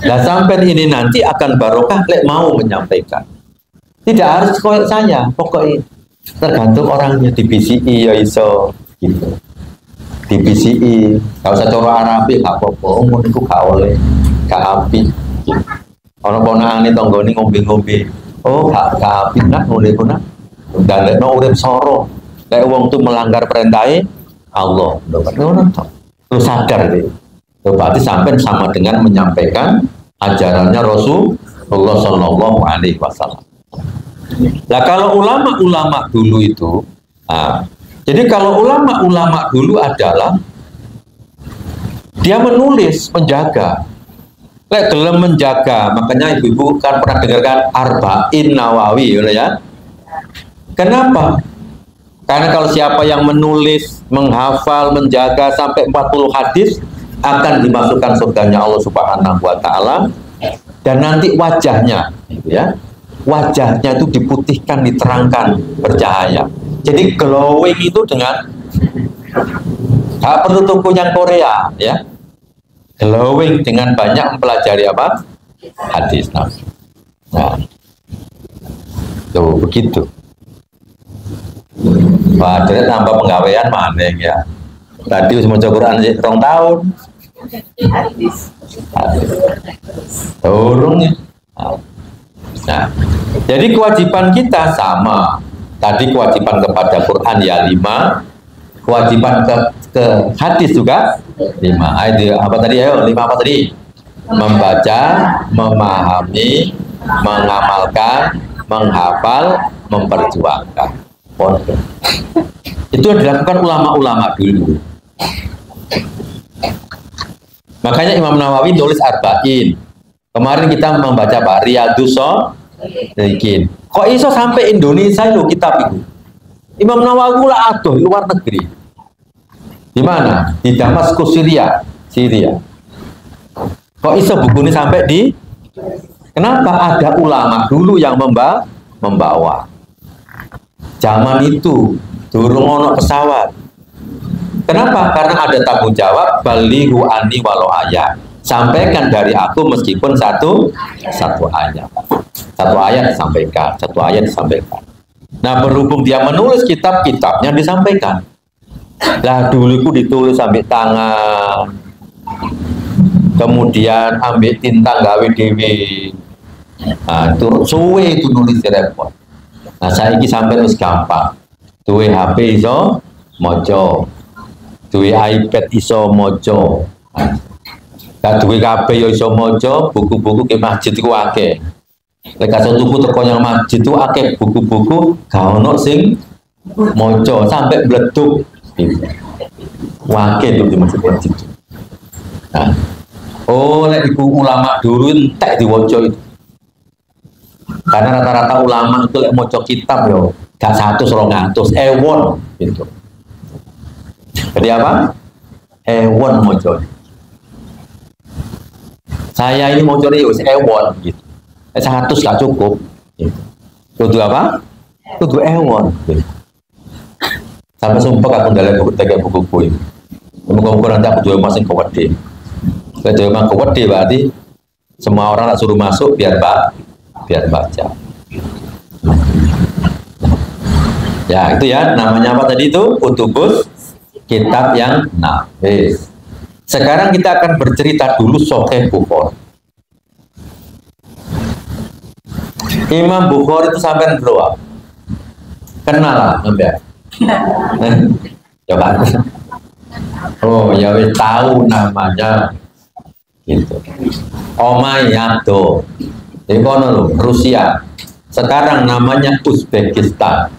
Nah sampai ini nanti akan barokah lek mau menyampaikan. Tidak harus koyok saya, pokoknya tergantung orangnya. Di BCI ya iso gitu. Di BCI gak usah cara Arabi gak apa-apa, umum itu gak oleh, gak api. Orang ponakane tanggane ngombe-ngombe. Oh, gak api nak ngene ku nak. Dalekno urip soro. Lek wong tu melanggar perintahe Allah, ngono to. Lu sadar deh. Berarti sampai sama dengan menyampaikan ajarannya Rasulullah Shallallahu Alaihi Wasallam. Nah kalau ulama-ulama dulu itu, jadi kalau ulama-ulama dulu adalah dia menulis, menjaga. Lek gelem menjaga, makanya ibu-ibu kan pernah dengarkan Arba'in Nawawi, ya. Kenapa? Karena kalau siapa yang menulis, menghafal, menjaga sampai 40 hadis akan dimasukkan surganya Allah Subhanahu wa taala, dan nanti wajahnya, ya. wajahnya itu diputihkan, diterangkan, bercahaya. Jadi glowing itu dengan gak perlu toko yang Korea ya. Glowing dengan banyak mempelajari apa? Hadis Nabi. Nah, tuh begitu. Wah, jadi tambah penggawean mana ya? Tadi harus mau Quran sih, 2 tahun. Turun nih. Nah, jadi kewajiban kita sama. Tadi kewajiban kepada Quran ya 5, kewajiban ke hadis juga 5. Ayo apa tadi? Ayo 5 apa tadi? Membaca, memahami, mengamalkan, menghafal, memperjuangkan. Itu dilakukan ulama-ulama dulu. Makanya Imam Nawawi nulis Arba'in. Kemarin kita membaca apa? Riyadhus Shalihin. Kok iso sampai Indonesia lo kitab itu? Imam Nawawi lah aduh luar negeri. Di mana? Di Damaskus, Syria. Kok iso buku ini sampai di? Kenapa? Ada ulama dulu yang membawa. Zaman itu durung ono pesawat. Kenapa? Karena ada tanggung jawab balighu anni walau ayat. Sampaikan dari aku meskipun satu ayat. Satu ayat disampaikan. Nah, berhubung dia menulis kitabnya disampaikan. Lah dulu itu ditulis sampai tangan. Kemudian ambil tinta gawe dhewe. Nah, itu suwe itu nulis repot. Nah, saiki sampai wis gampang. Duwe HP iso maca. Duwe iPad iso maca. Lah duwe kabeh ya iso maca, buku-buku ke masjid iku akeh. Lek kaso tuku teko yang masjid itu akeh buku-buku gak ono sing maca sampai bleduk. Wakil di masjid. Nah, oh, lek iku ulama dulu entek diwaca itu. Karena rata-rata ulama itu lek maca kitab yo gak 100-200 ewon gitu. Jadi apa? Ewon maca. Saya ini macane yo ewon gitu. 100 gak cukup. Gitu. Kudu apa? Kudu ewon. Gitu. Sampai sumpah aku ndalek buku-buku ini. Muga-muga nanti aku jual masing kewede. Kalau jual masing kewede berarti semua orang tak suruh masuk biar baca. Ya itu ya namanya apa tadi itu kutubus kitab yang nafis. Sekarang kita akan bercerita dulu Sahih Bukhari. Imam Bukhari itu sampai berapa? Kenal lah sampai. Coba. Oh ya wis tahu namanya gitu. Omayyado. Di kono lho, Rusia. Sekarang namanya Uzbekistan.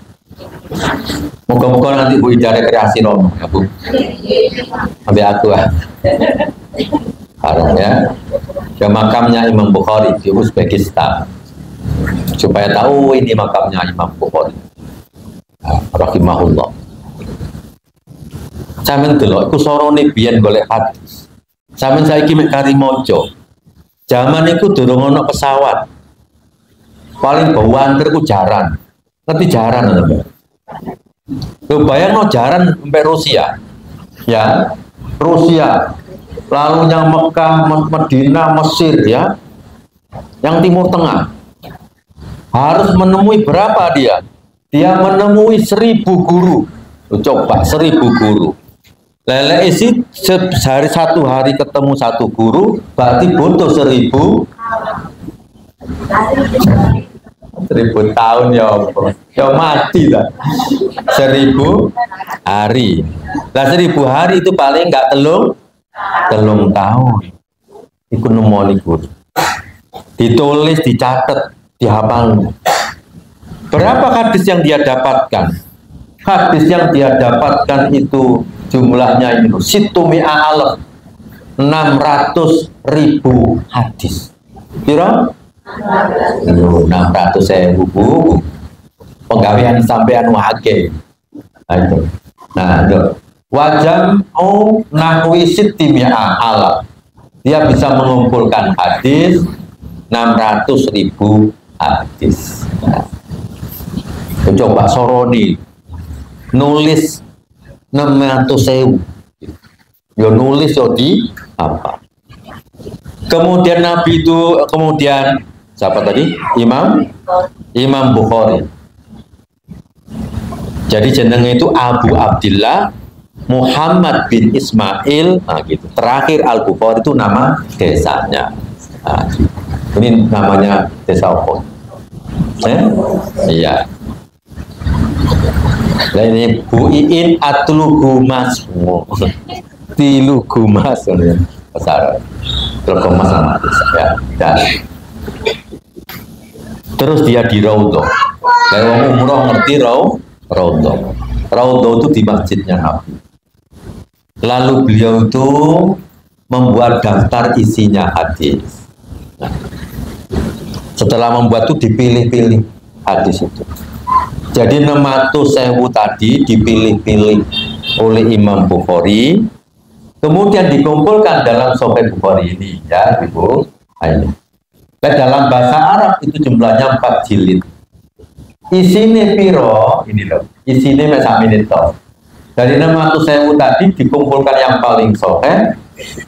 Moga-moga nanti Bu Ida rekreasi Romo ya Bu. Sampai aku harus ya. Ke makamnya Imam Bukhari di Uzbekistan. Supaya tahu ini makamnya Imam Bukhari. Rahimahullah. Sampeyan delok iku sorone biyen golek hadis. Sampeyan saiki mek kari maca. Zaman iku durung ana pesawat. Paling bawanter ku jaran. Ngerti jaran to, Mbak? Bayangno jaran sampai Rusia. Ya, Rusia. Lalu yang Mekah, Madinah, Mesir ya. Yang Timur Tengah. Harus menemui berapa dia? Dia menemui 1000 guru. Coba 1000 guru. Lele isi sehari 1 hari ketemu 1 guru, berarti butuh 1000 tahun ya Allah. Ya mati lah. 1000 hari. Lah 1000 hari itu paling enggak telung tahun. Iku nemoni guru. Ditulis, dicatat, dihafal. Berapa hadis yang dia dapatkan? Hadis yang dia dapatkan itu jumlahnya itu situmi'a alaf 600.000 hadis. Kira 600.000 buku. Penggawean sampean wake. Nah itu. Nah, itu. Wajam nahwi situmi'a alaf. Dia bisa mengumpulkan hadis 600.000 hadis. Nah, coba soroni nulis 600.000, yo nulis yo di apa. Kemudian Nabi itu kemudian siapa tadi? Imam Bukhari. Jadi jenenge itu Abu Abdillah Muhammad bin Ismail. Nah gitu. Terakhir Al Bukhari itu nama desanya. Nah, ini namanya desa apa? Iya. Nah ini Bu Iin Atlugumas. Tilugumas besar. Tlugumas nama desa ya. Dan terus dia di Raudhah. Kalau umroh ngerti Raudhah. Raudhah itu di masjidnya Nabi. Lalu beliau itu membuat daftar isinya hadis. Nah, setelah membuat itu dipilih-pilih hadis itu. Jadi 600.000 tadi dipilih-pilih oleh Imam Bukhari, kemudian dikumpulkan dalam Sahih Bukhari ini, ya Ibu. Ini. Dalam bahasa Arab itu jumlahnya 4 jilid. Isine piro? Ini loh. Isine mek sak menit to. Dari 600.000 tadi dikumpulkan yang paling sahih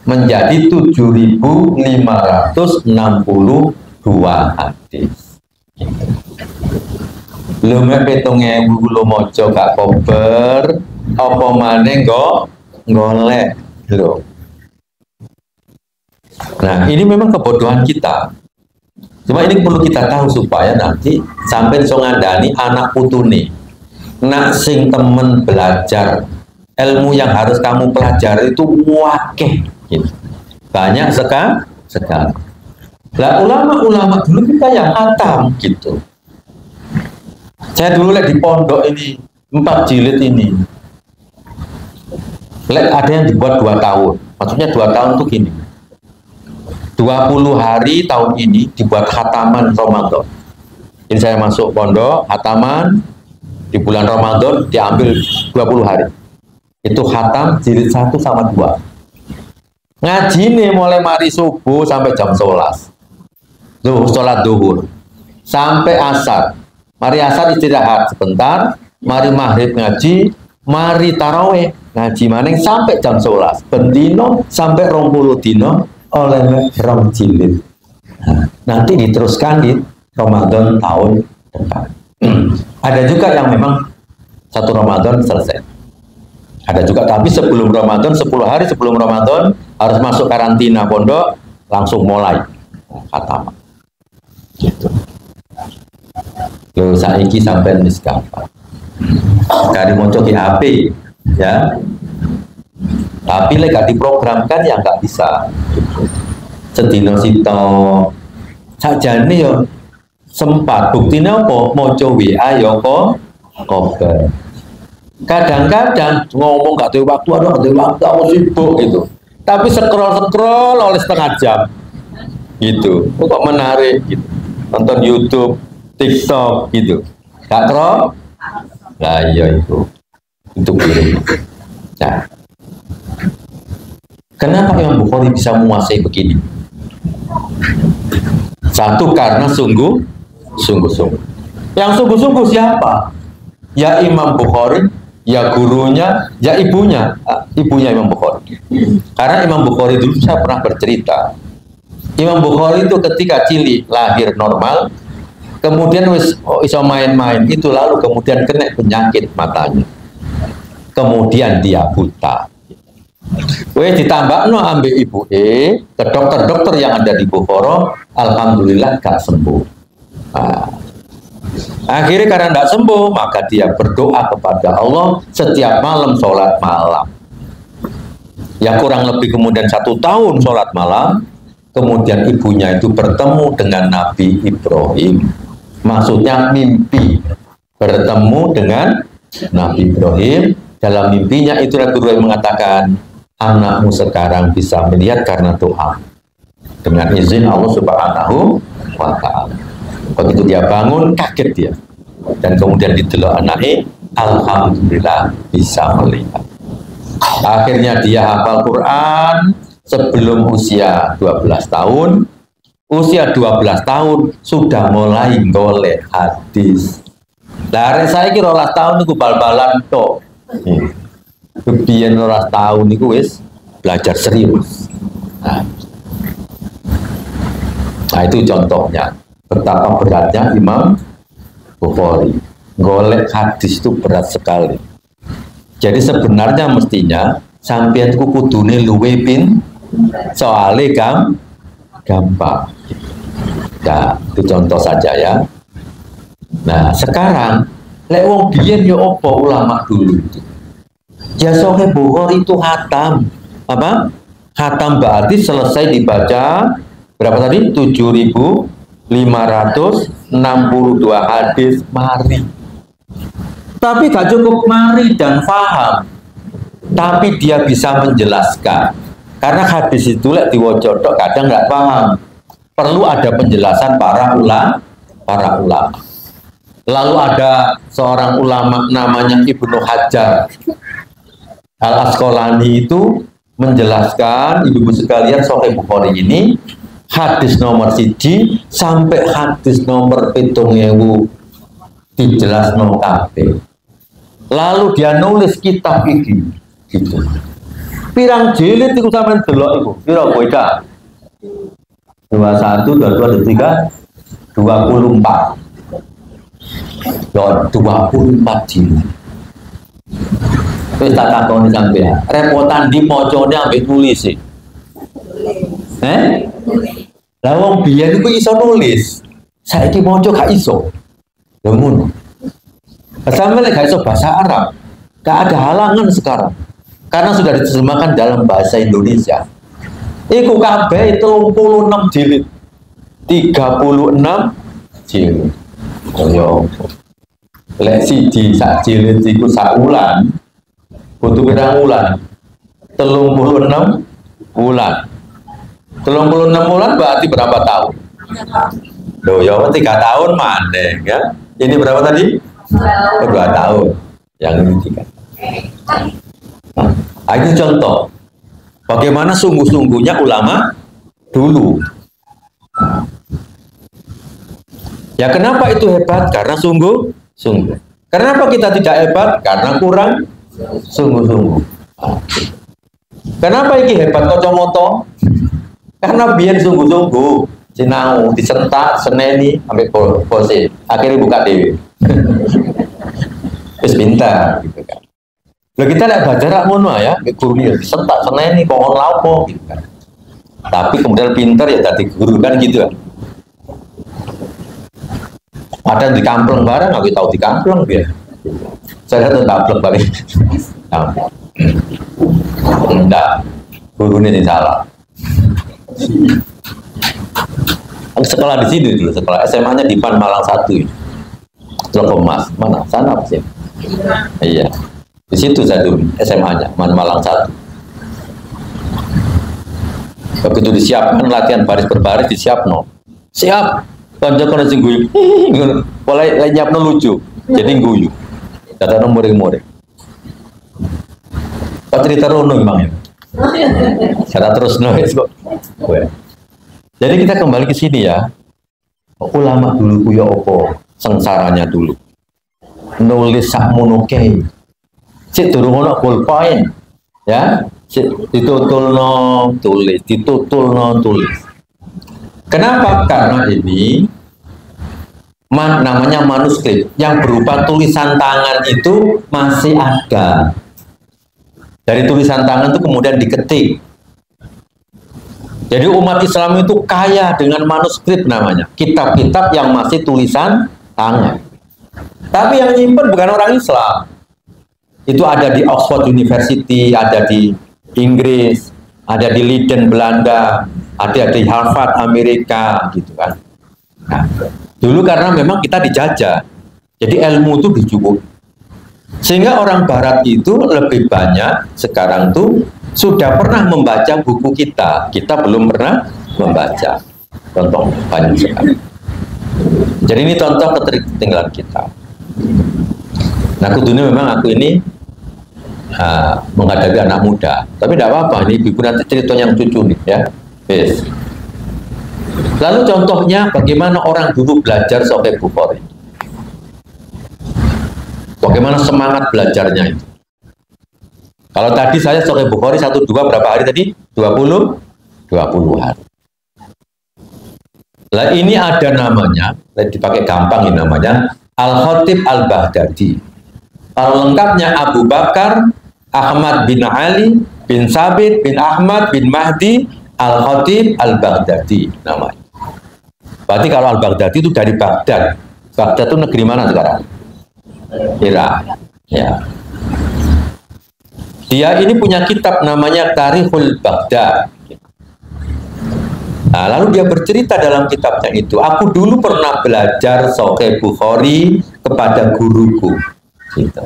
menjadi 7.562 hadis. Lu mek 7.000 lu maca gak kober, apa maneh golek lho. Nah, ini memang kebodohan kita. Cuma ini perlu kita tahu supaya nanti sampai iso ngandani anak putune. Nak sing temen belajar ilmu yang harus kamu pelajari itu wakeh gitu. Banyak sekali. Lah ulama-ulama dulu kita yang hatam gitu. Saya dulu di pondok ini 4 jilid ini. Ada yang dibuat 2 tahun. Maksudnya 2 tahun itu gini. 20 hari tahun ini dibuat khataman Ramadan. Jadi saya masuk pondok, khataman di bulan Ramadan diambil 20 hari. Itu khatam jilid 1 sama 2. Ngaji nih mulai mari subuh sampai jam 11. Sholat duhur. Sampai asar. Mari asar istirahat sebentar, mari maghrib ngaji, mari taraweh ngaji maning sampai jam 11. Bendino sampai 20 dino oleh rong jilid. Nah, nanti diteruskan di Ramadan tahun depan. Ada juga yang memang 1 Ramadan selesai. Ada juga, tapi sebelum Ramadan, 10 hari sebelum Ramadan harus masuk karantina pondok, langsung mulai khatam. Gitu. Loh, saiki sampai miskapa. Dari moco di HP, ya. Tapi lek gak diprogramkan ya nggak bisa. Sedino sito sajane yo sempat buktinya apa maca WA yo kok kober. Kadang-kadang ngomong gak ada waktu, aku sibuk gitu. Tapi scroll oleh setengah jam gitu. Kok menarik gitu. Nonton YouTube, TikTok gitu. Gak terus? Lah iya itu. Itu biru. Nah, kenapa Imam Bukhari bisa menguasai begini? Satu, karena sungguh-sungguh. Yang sungguh-sungguh siapa? Ya Imam Bukhari, ya gurunya, ya ibunya. Ibunya Imam Bukhari. Karena Imam Bukhari dulu saya pernah bercerita. Imam Bukhari itu ketika cilik lahir normal, kemudian iso main-main itu, lalu kemudian kena penyakit matanya. Kemudian dia buta. Ditambah ambil ibu ke dokter-dokter yang ada di Bukhara, alhamdulillah gak sembuh. Nah, akhirnya karena gak sembuh, maka dia berdoa kepada Allah setiap malam sholat malam. Ya kurang lebih kemudian 1 tahun sholat malam, kemudian ibunya itu bertemu dengan Nabi Ibrahim. Maksudnya mimpi bertemu dengan Nabi Ibrahim. Dalam mimpinya itu Nabi Ibrahim mengatakan, anakmu sekarang bisa melihat karena doa, dengan izin Allah Subhanahu wa Ta'ala. Begitu dia bangun, kaget dia, dan kemudian didelok anaknya, alhamdulillah bisa melihat. Akhirnya dia hafal Quran sebelum usia 12 tahun, usia 12 tahun sudah mulai golek hadis. Lah arek saiki 12 tahun niku bal-balan tok. Biyen 12 tahun niku wis belajar serius. Nah, itu contohnya betapa beratnya Imam Bukhari. Golek hadis itu berat sekali. Jadi sebenarnya mestinya sampeyan kudune luwe pin soalnya gampang. Nah, itu contoh saja ya. Nah, sekarang lek wong biyen yo opo ulama dulu itu. Ya Sahih Bukhari itu khatam. Apa? Khatam berarti selesai dibaca berapa tadi? 7.562 hadis mari. Tapi gak cukup mari dan faham. Tapi dia bisa menjelaskan. Karena hadis itu lek diwaca tok kadang nggak paham. Perlu ada penjelasan para ulama. Lalu ada seorang ulama namanya Ibnu Hajar Al-Asqalani itu menjelaskan, ibu-ibu sekalian, Sahih Bukhari ini hadis nomor 1 sampai hadis nomor 7.000 dijelasno kabeh. Lalu dia nulis kitab iki gitu. Pirang jilid iku sampean delok iku. Pira beda? 21, 22, 23, 24. Yo 24 jilid. Wis tak takoni sampean. Repotan di mocone ambek nulis sih. Lah wong biyen iku iso nulis. Saiki maca gak iso. Lha ngono. Sampai gak iso bahasa Arab. Gak ada halangan sekarang. Karena sudah diterjemahkan dalam bahasa Indonesia. Iku kabeh 36 jilid. 36 jilid. Yo. Lek siji sak jilid iku sak wulan. Butuh pirang wulan? 36 bulan. 36 bulan berarti berapa tahun? Loh, ya 3 tahun mandek ya. Ini berapa tadi? 2 tahun. Yang ini 3. Nah, itu contoh bagaimana sungguh-sungguhnya ulama dulu. Ya kenapa itu hebat? Karena sungguh-sungguh. Kenapa kita tidak hebat? Karena kurang sungguh-sungguh. Kenapa ini hebat kacamata? Karena biar sungguh-sungguh, sinau, disentak, seneni, sampai pose, akhirnya buka dewi. Terus pintar, gitu kan. Lalu kita lihat belajar ngono ya, guru disentak, seneni, pohon lapo, gitu kan. Tapi kemudian pintar ya tadi guru kan gitu kan. Ada di kampleng bareng, aku tahu di kampleng dia. Saya tuh kampleng balik. Enggak, guru ini salah. Sekolah di sini dulu, sekolah SMA-nya di PAN Malang 1 ini. Telekomas, mana? Sana apa sih? Iya, di situ saya dulu SMA-nya, Malang 1. Begitu disiapkan latihan baris berbaris disiapno. Siap. Konco-konco sing guyu. Mulai nyiapno lucu. Jadi guyu. Datang muring-muring. Pak cerita rono Bang ya. Cara terus nulis kok. Jadi kita kembali ke sini ya. Ulama dulu kuya opo sengsaranya dulu. Nulis sakmono kae. Sik durung ono pulpen. Ya, ditutulno tulis, ditutulno tulis. Kenapa? Karena ini namanya manuskrip yang berupa tulisan tangan itu masih ada. Dari tulisan tangan itu kemudian diketik. Jadi umat Islam itu kaya dengan manuskrip namanya. Kitab-kitab yang masih tulisan tangan. Tapi yang nyimpen bukan orang Islam. Itu ada di Oxford University, ada di Inggris, ada di Leiden Belanda, ada di Harvard Amerika, gitu kan. Nah, dulu karena memang kita dijajah, jadi ilmu itu dicukup. Sehingga orang Barat itu lebih banyak sekarang tuh sudah pernah membaca buku kita belum pernah membaca. Contoh banyak sekali. Jadi ini contoh ketertinggalan kita. Nah, kudunya memang aku ini menghadapi anak muda, tapi tidak apa-apa, ini buku nanti cerita yang cucu nih ya. Yes. Lalu contohnya bagaimana orang dulu belajar Sahih Bukhari. Bagaimana semangat belajarnya itu. Kalau tadi saya Sahih Bukhari 1-2 berapa hari tadi? 20 hari. Lah ini ada namanya, dipakai gampang ini namanya Al-Khatib Al-Baghdadi. Kalau lengkapnya Abu Bakar Ahmad bin Ali bin Sabit bin Ahmad bin Mahdi Al-Khatib Al-Baghdadi namanya. Berarti kalau Al-Baghdadi itu dari Baghdad. Baghdad itu negeri mana sekarang? Irak. Ya. Dia ini punya kitab namanya Tarikhul Baghdad. Nah, lalu dia bercerita dalam kitabnya itu, aku dulu pernah belajar Sahih Bukhari kepada guruku. Gitu.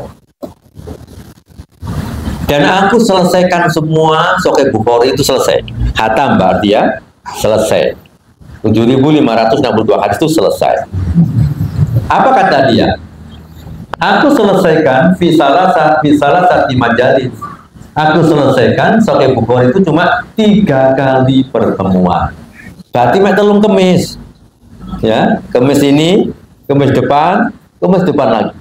Dan aku selesaikan semua Sahih Bukhari itu selesai. Hatam berarti ya, selesai. 7.562 hadis itu selesai. Apa kata dia? Aku selesaikan fisalah sati majalis. Aku selesaikan Sahih Bukhari itu cuma 3 kali pertemuan. Berarti mek telung kemis. Ya, kemis ini, kemis depan lagi.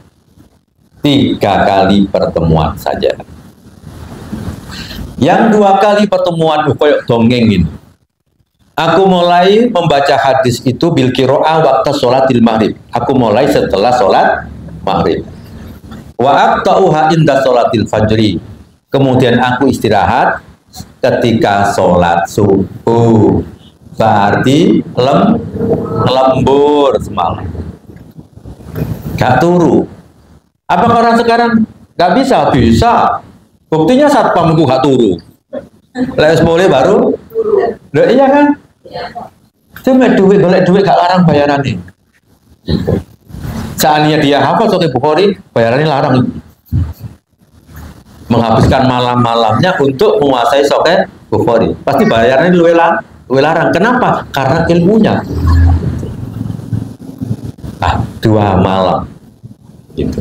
3 kali pertemuan saja. Yang 2 kali pertemuan koyok dongengin. Aku mulai membaca hadis itu bil qiraah waktu sholatil maghrib. Aku mulai setelah sholat maghrib. Wa aqta'uha inda sholatil fajri. Kemudian aku istirahat ketika sholat subuh. Berarti lembur semalam. Gak turu. Apakah orang sekarang gak bisa? Bisa. Buktinya satpam itu gak turu. Lepas boleh baru. Loh, iya kan? Cuma duit, golek duit gak larang bayarannya. Seandainya dia hafal Sahih Bukhari, bayarannya larang. Menghabiskan malam-malamnya untuk menguasai Sahih Bukhari. Pasti bayarannya luwih larang. Kenapa? Karena ilmunya. 2 malam. Gitu.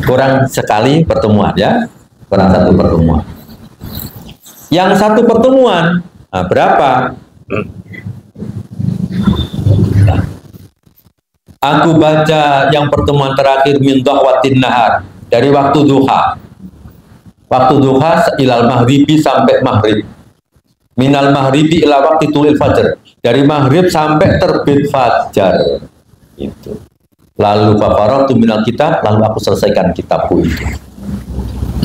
Kurang sekali pertemuan ya. Kurang 1 pertemuan. Yang 1 pertemuan berapa? Aku baca yang pertemuan terakhir min dhahwatin nahar, dari waktu duha. Waktu duha ilal maghribi sampai maghrib. Minal maghribi ila waktu tulil fajar, dari maghrib sampai terbit fajar. Itu. Lalu fafaratu minal kitab, lalu aku selesaikan kitabku itu.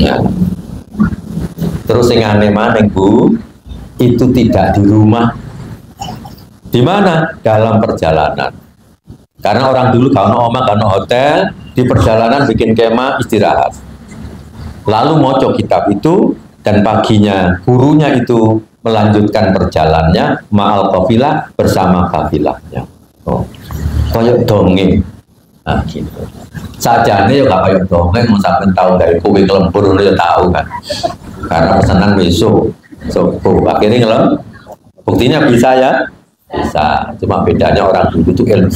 Ya. Terus yang aneh-aneh Bu, itu tidak di rumah. Di mana? Dalam perjalanan. Karena orang dulu kalau omah, kalau hotel, di perjalanan bikin kemah istirahat. Lalu moco kitab itu, dan paginya gurunya itu melanjutkan perjalanannya ma'al qafilah, bersama kafilahnya. Oh, koyok dongeng. Nah, gitu. Sajane ya gak koyok dongeng, mau sampai tahu dari kue kelempur ya tahu kan. Karena pesanan besok. So, akhirnya ngelem. Buktinya bisa ya? Bisa. Cuma bedanya orang dulu itu ilmu.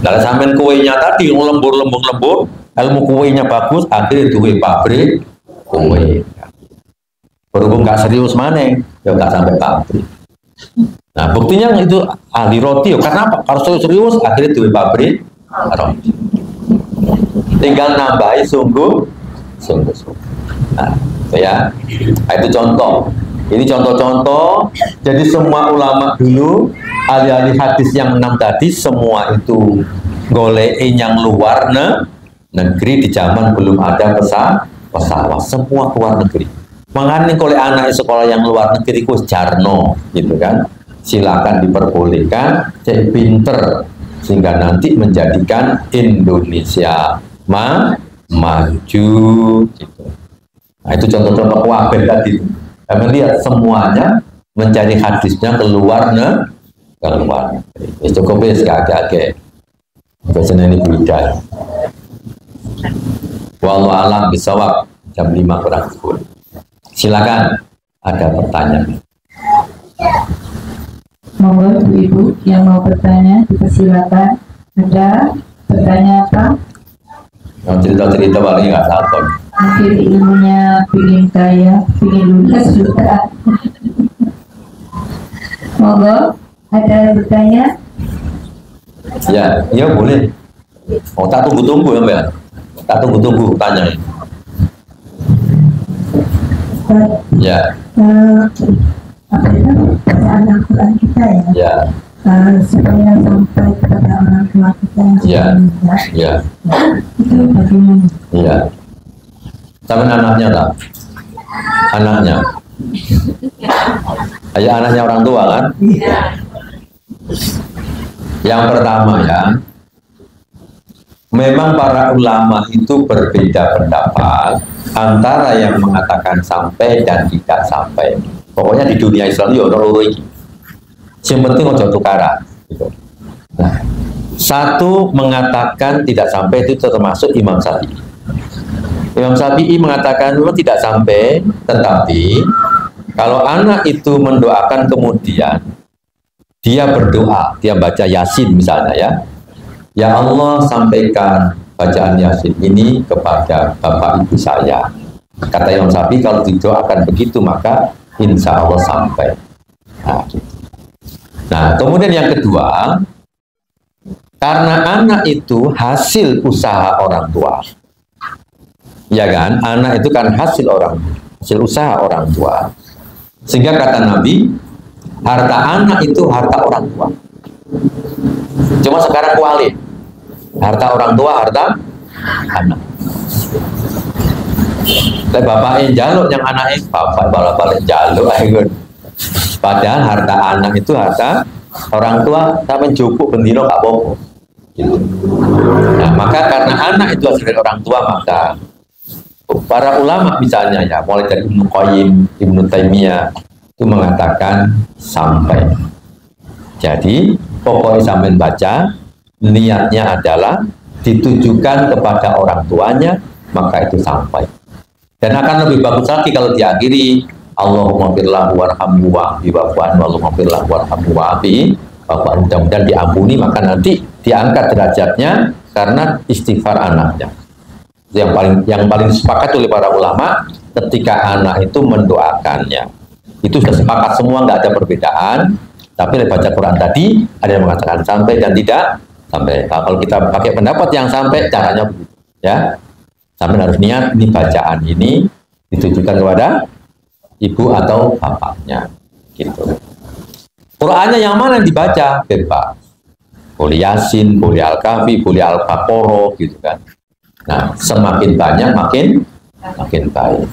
Kalau sampean kuenya tadi lembur, ilmu kuenya bagus, akhirnya duwe pabrik kue. Berhubung gak serius mana, ya gak sampai pabrik. Nah, buktinya itu ahli roti. Karena apa? Kalau serius, akhirnya duwe pabrik roti. Tinggal nambahi sungguh. Nah, ya, itu contoh. Ini contoh-contoh. Jadi semua ulama dulu, ahli-ahli hadis yang 6 tadi, semua itu golein yang luar negeri. Di zaman belum ada pesawat, semua keluar negeri. Makanya kalau anak sekolah yang luar negeri itu jarno, gitu kan? Silakan diperbolehkan, cek pinter, sehingga nanti menjadikan Indonesia maju, gitu. Nah, itu contoh-contoh wabah tadi. Kami lihat semuanya mencari hadisnya keluar negeri. Cukup ya sekali-kali. Biasanya ini budaya. Wallahu alam bisawab, jam 5 kurang 10. Silakan, ada pertanyaan. Monggo Ibu yang mau bertanya dipersilakan. Ada pertanyaan apa? Yang cerita-cerita paling nggak takut. Mungkin ilmunya ingin kaya, ingin lunas juga. Monggo, ada bertanya? Ya, iya boleh. Oh, tak tunggu-tunggu ya, Mbak. Tak tunggu-tunggu tanya. Ya. Apa itu bacaan Al-Quran kita ya? Ya. Supaya sampai kepada orang tua kita yang sudah meninggal. Ya. Itu bagaimana? Iya. Sama anaknya tak? Anaknya. Ya, anaknya orang tua kan? Iya. Yang pertama ya, memang para ulama itu berbeda pendapat antara yang mengatakan sampai dan tidak sampai. Pokoknya di dunia Islam itu ada loro iki. Yang penting ojo tukaran. Gitu. Nah, satu mengatakan tidak sampai itu termasuk Imam Syafi'i. Imam Syafi'i mengatakan memang tidak sampai, tetapi kalau anak itu mendoakan kemudian dia berdoa, dia baca Yasin misalnya ya. Ya Allah, sampaikan bacaan Yasin ini kepada bapak ibu saya. Kata Imam Syafi'i kalau didoakan begitu maka insya Allah sampai. Nah, gitu. Nah, kemudian yang kedua, karena anak itu hasil usaha orang tua. Ya kan? Anak itu kan hasil usaha orang tua. Sehingga kata Nabi, harta anak itu harta orang tua. Cuma sekarang kuali. Harta orang tua, harta anak. Tapi bapaknya jaluk yang anaknya, bapak balik jaluk. Padahal harta anak itu harta orang tua, sampai cukup bendino gak bohong. Gitu. Nah, maka karena anak itu hasil dari orang tua, maka para ulama misalnya ya, mulai dari Ibnu Qayyim, Ibnu Taimiyah itu mengatakan sampai. Jadi pokoknya sampai baca, niatnya adalah ditujukan kepada orang tuanya, maka itu sampai. Dan akan lebih bagus lagi kalau diakhiri Allahumma firlahu warhamhu wa'afi wa'fu'an Allahumma firlahu warhamhu wa'afi wa'fu'an. Mudah-mudahan diampuni, maka nanti diangkat derajatnya karena istighfar anaknya. Yang paling sepakat oleh para ulama ketika anak itu mendoakannya. Itu sudah sepakat semua, nggak ada perbedaan. Tapi oleh baca Quran tadi ada yang mengatakan sampai dan tidak sampai. Nah, kalau kita pakai pendapat yang sampai, caranya begitu ya. Sampai harus niat ini bacaan ini ditujukan kepada ibu atau bapaknya gitu. Qurannya yang mana yang dibaca? Bebas. Boleh Yasin, boleh Al-Kahfi, boleh Al-Baqarah gitu kan. Nah, semakin banyak makin baik.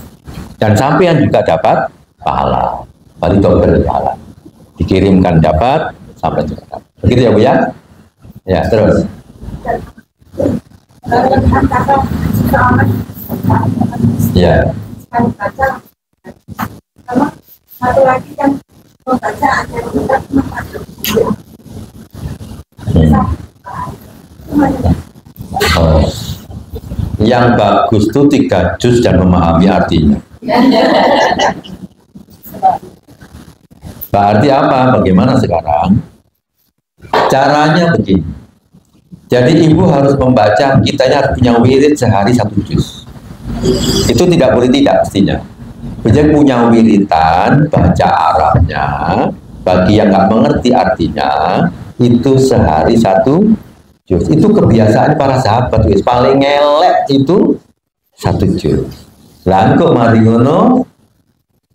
Dan sampean juga dapat pahala. Balik double pahala. Dikirimkan dapat, sampai juga dapat. Begitu ya Bu ya? Ya, terus. Ya. Satu lagi yang membaca ada yang bagus itu 3 juz dan memahami artinya. Berarti apa? Bagaimana sekarang? Caranya begini. Jadi ibu harus membaca, kitanya harus punya wirid sehari 1 juz. Itu tidak boleh tidak mestinya. Jadi punya wiritan baca Arabnya. Bagi yang nggak mengerti artinya, itu sehari 1 juz. Itu kebiasaan para sahabat. Paling ngelek itu 1 juz. Langkuk mari ngono.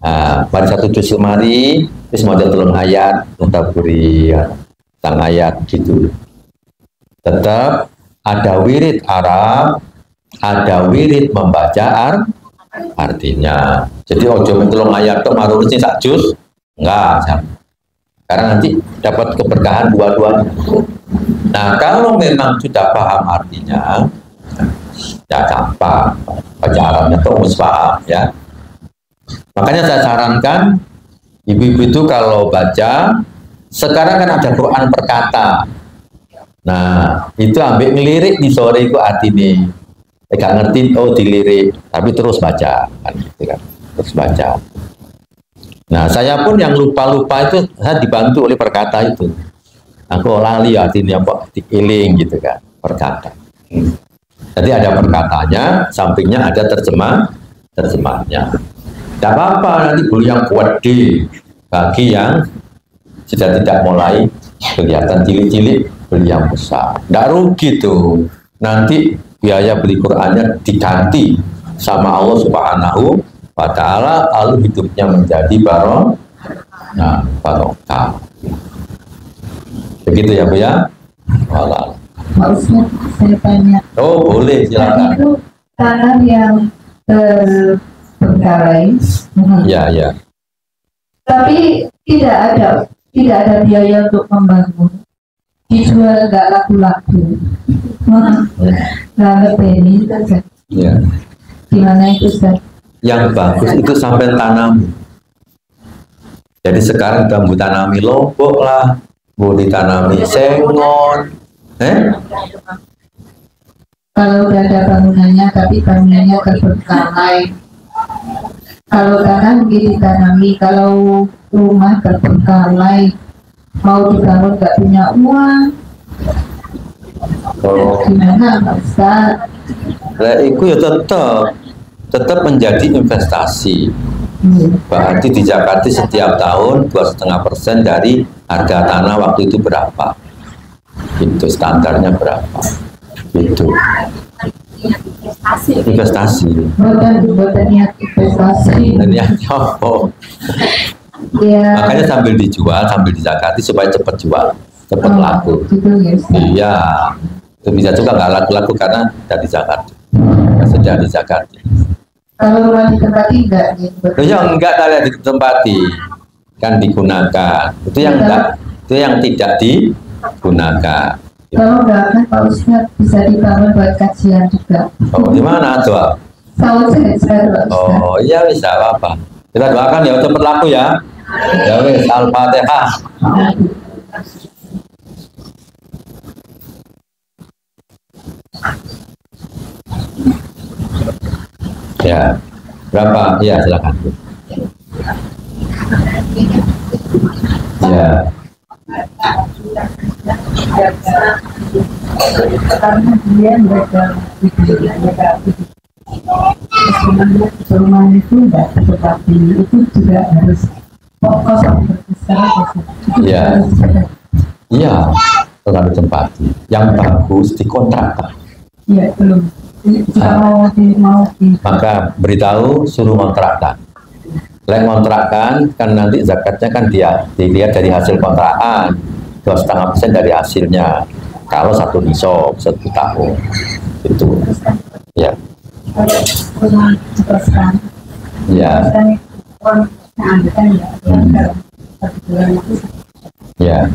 Nah, pada 1 juz kemari, terus mau tolong ayat, mutaburi, tentang ayat gitu. Tetap ada wirid Arab, ada wirid membaca artinya. Jadi ojo mentolong ayat tuh marunusnya 1 juz, enggak. Karena nanti dapat keberkahan dua-duanya. Nah, kalau memang sudah paham artinya, ya gampang. Baca Arabnya tuh harus paham ya. Makanya saya sarankan ibu-ibu itu kalau baca, sekarang kan ada Quran perkata. Nah, itu ambil ngelirik di sore itu artinya. Gak ngerti, oh dilirik, tapi terus baca, kan, gitu kan, terus baca. Nah, saya pun yang lupa-lupa itu, saya dibantu oleh perkata itu. Aku lali artinya apa, diiling gitu kan, perkata. Jadi ada perkatanya, sampingnya ada terjemahnya. Tidak apa-apa, nanti boleh yang kuat di bagi yang sudah tidak mulai kelihatan cilik-cilik, beli yang besar. Tidak rugi tuh. Nanti biaya beli Qur'annya diganti sama Allah Subhanahu wa Ta'ala, lalu hidupnya menjadi barokah. Begitu ya Bu ya. Walah. Pak Ustaz, saya tanya. Oh boleh, silakan. Itu tanah yang terbengkalai. Ya ya. Tapi tidak ada biaya untuk membangun. Dijual nggak laku-laku. Nggak ngerti ini saja. Ya. Gimana itu Ustaz? Yang bagus itu sampai tanam. Jadi sekarang udah mau tanami lombok lah, mau ditanami sengon. Kalau udah ada bangunannya, tapi bangunannya terbengkalai. Kalau tanah mungkin ditanami, kalau rumah terbengkalai, mau dibangun nggak punya uang, gimana Pak Ustaz? Nah, itu ya tetap menjadi investasi. Berarti di Jakarta setiap tahun 2,5% dari harga tanah waktu itu berapa? Itu standarnya berapa? Itu investasi. Buatan niat investasi. Dan yang jauh. Ya. Makanya sambil dijual, sambil dizakati supaya cepat jual, cepat laku. Gitu ya, Ustaz. Iya, itu bisa juga nggak laku-laku karena tidak dizakati. Sudah dizakati. Kalau rumah ditempati enggak gitu. Ya enggak, kalian ditempati kan digunakan. Itu yang enggak, itu yang tidak digunakan. Kalau enggak kan Pak Ustaz bisa dibangun buat kajian juga. Oh, di mana doa? Saud saja Pak Ustaz. Oh, iya bisa apa? Kita doakan ya cepat laku ya. Ya wes, Al-Fatihah. Ya, berapa? Ya, silakan. Ya. Karena dia mereka rumah itu enggak tetapi itu juga harus fokus Ya. Iya, kalau ditempati. Yang bagus dikontrakkan. Iya, belum. Mau Maka beritahu suruh kontrakkan. Lek kontrakkan kan nanti zakatnya kan dia dilihat dari hasil kontrakan 2,5% dari hasilnya. Kalau 1 nisab 1 tahun itu ya. Ya. Ya.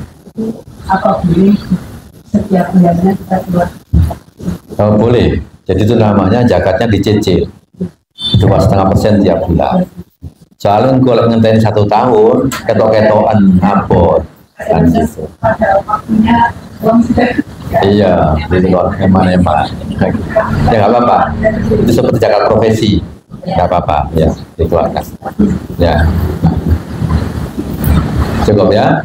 Apa boleh setiap bulannya kita buat? Oh, boleh. Jadi itu namanya zakatnya dicicil 2,5% tiap bulan. Soalnya kalau ngenteni 1 tahun, ketok-ketokan abot kan gitu. Pada waktunya uang sudah. Iya, jadi kalau eman-eman. Ya nggak apa-apa. Itu seperti zakat profesi. Nggak apa-apa. Ya, dikeluarkan. Ya. Cukup ya.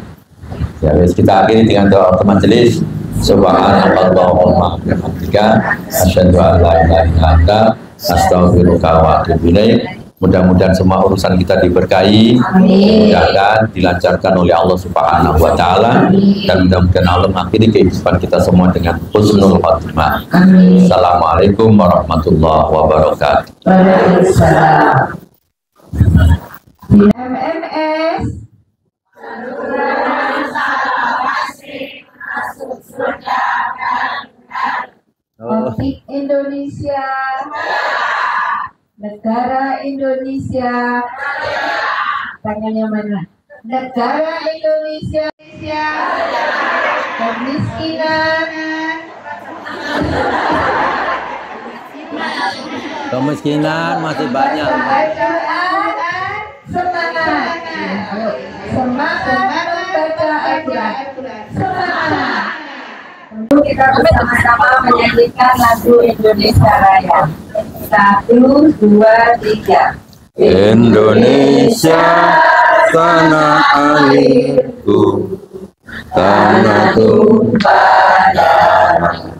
Ya, kita akhiri dengan doa majelis. Subhanallahumma wa bihamdika asyhadu an la ilaha illa anta astaghfiruka wa atubu ilaik. Mudah-mudahan semua urusan kita diberkahi, mudah-mudahan dilancarkan oleh Allah Subhanahu wa Ta'ala, dan mudah-mudahan Allah mengakhiri kehidupan kita semua dengan husnul khotimah. Assalamualaikum warahmatullahi wabarakatuh. Waalaikumsalam. MMS Topik Indonesia, negara Indonesia, tangannya mana? Negara Indonesia, kemiskinan, Kemiskinan masih banyak. Al-Quran, semangat, semangat membaca Al-Quran, semangat. Tentu kita bersama-sama menyanyikan lagu Indonesia Raya. 1, 2, 3. Indonesia tanah airku, tanah tumpah darahku.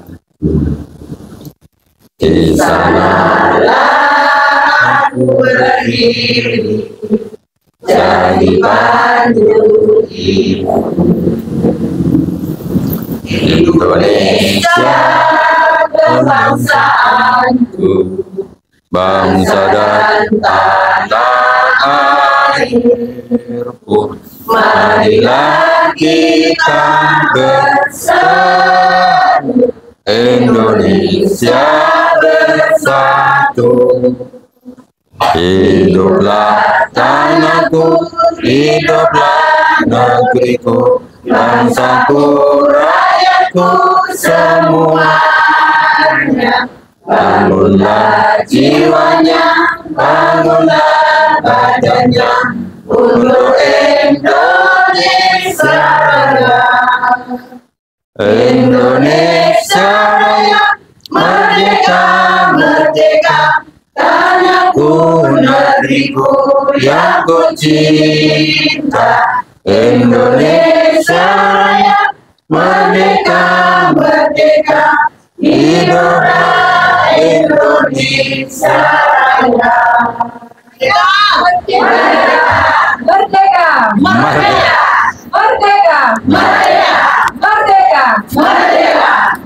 Di sanalah aku berdiri, jadi pandu Indonesia kebangsaanku, bangsa dan tanah airku. Marilah kita bersatu, Indonesia bersatu. Hiduplah tanahku, hiduplah negeriku, bangsaku, rakyatku semuanya. Bangunlah jiwanya, bangunlah badannya, untuk Indonesia Raya. Indonesia Raya, merdeka, merdeka, tanahku, negeriku yang ku cinta. Indonesia Raya, merdeka, merdeka, hiduplah Indonesia Raya. Merdeka, merdeka, merdeka, merdeka, merdeka, merdeka.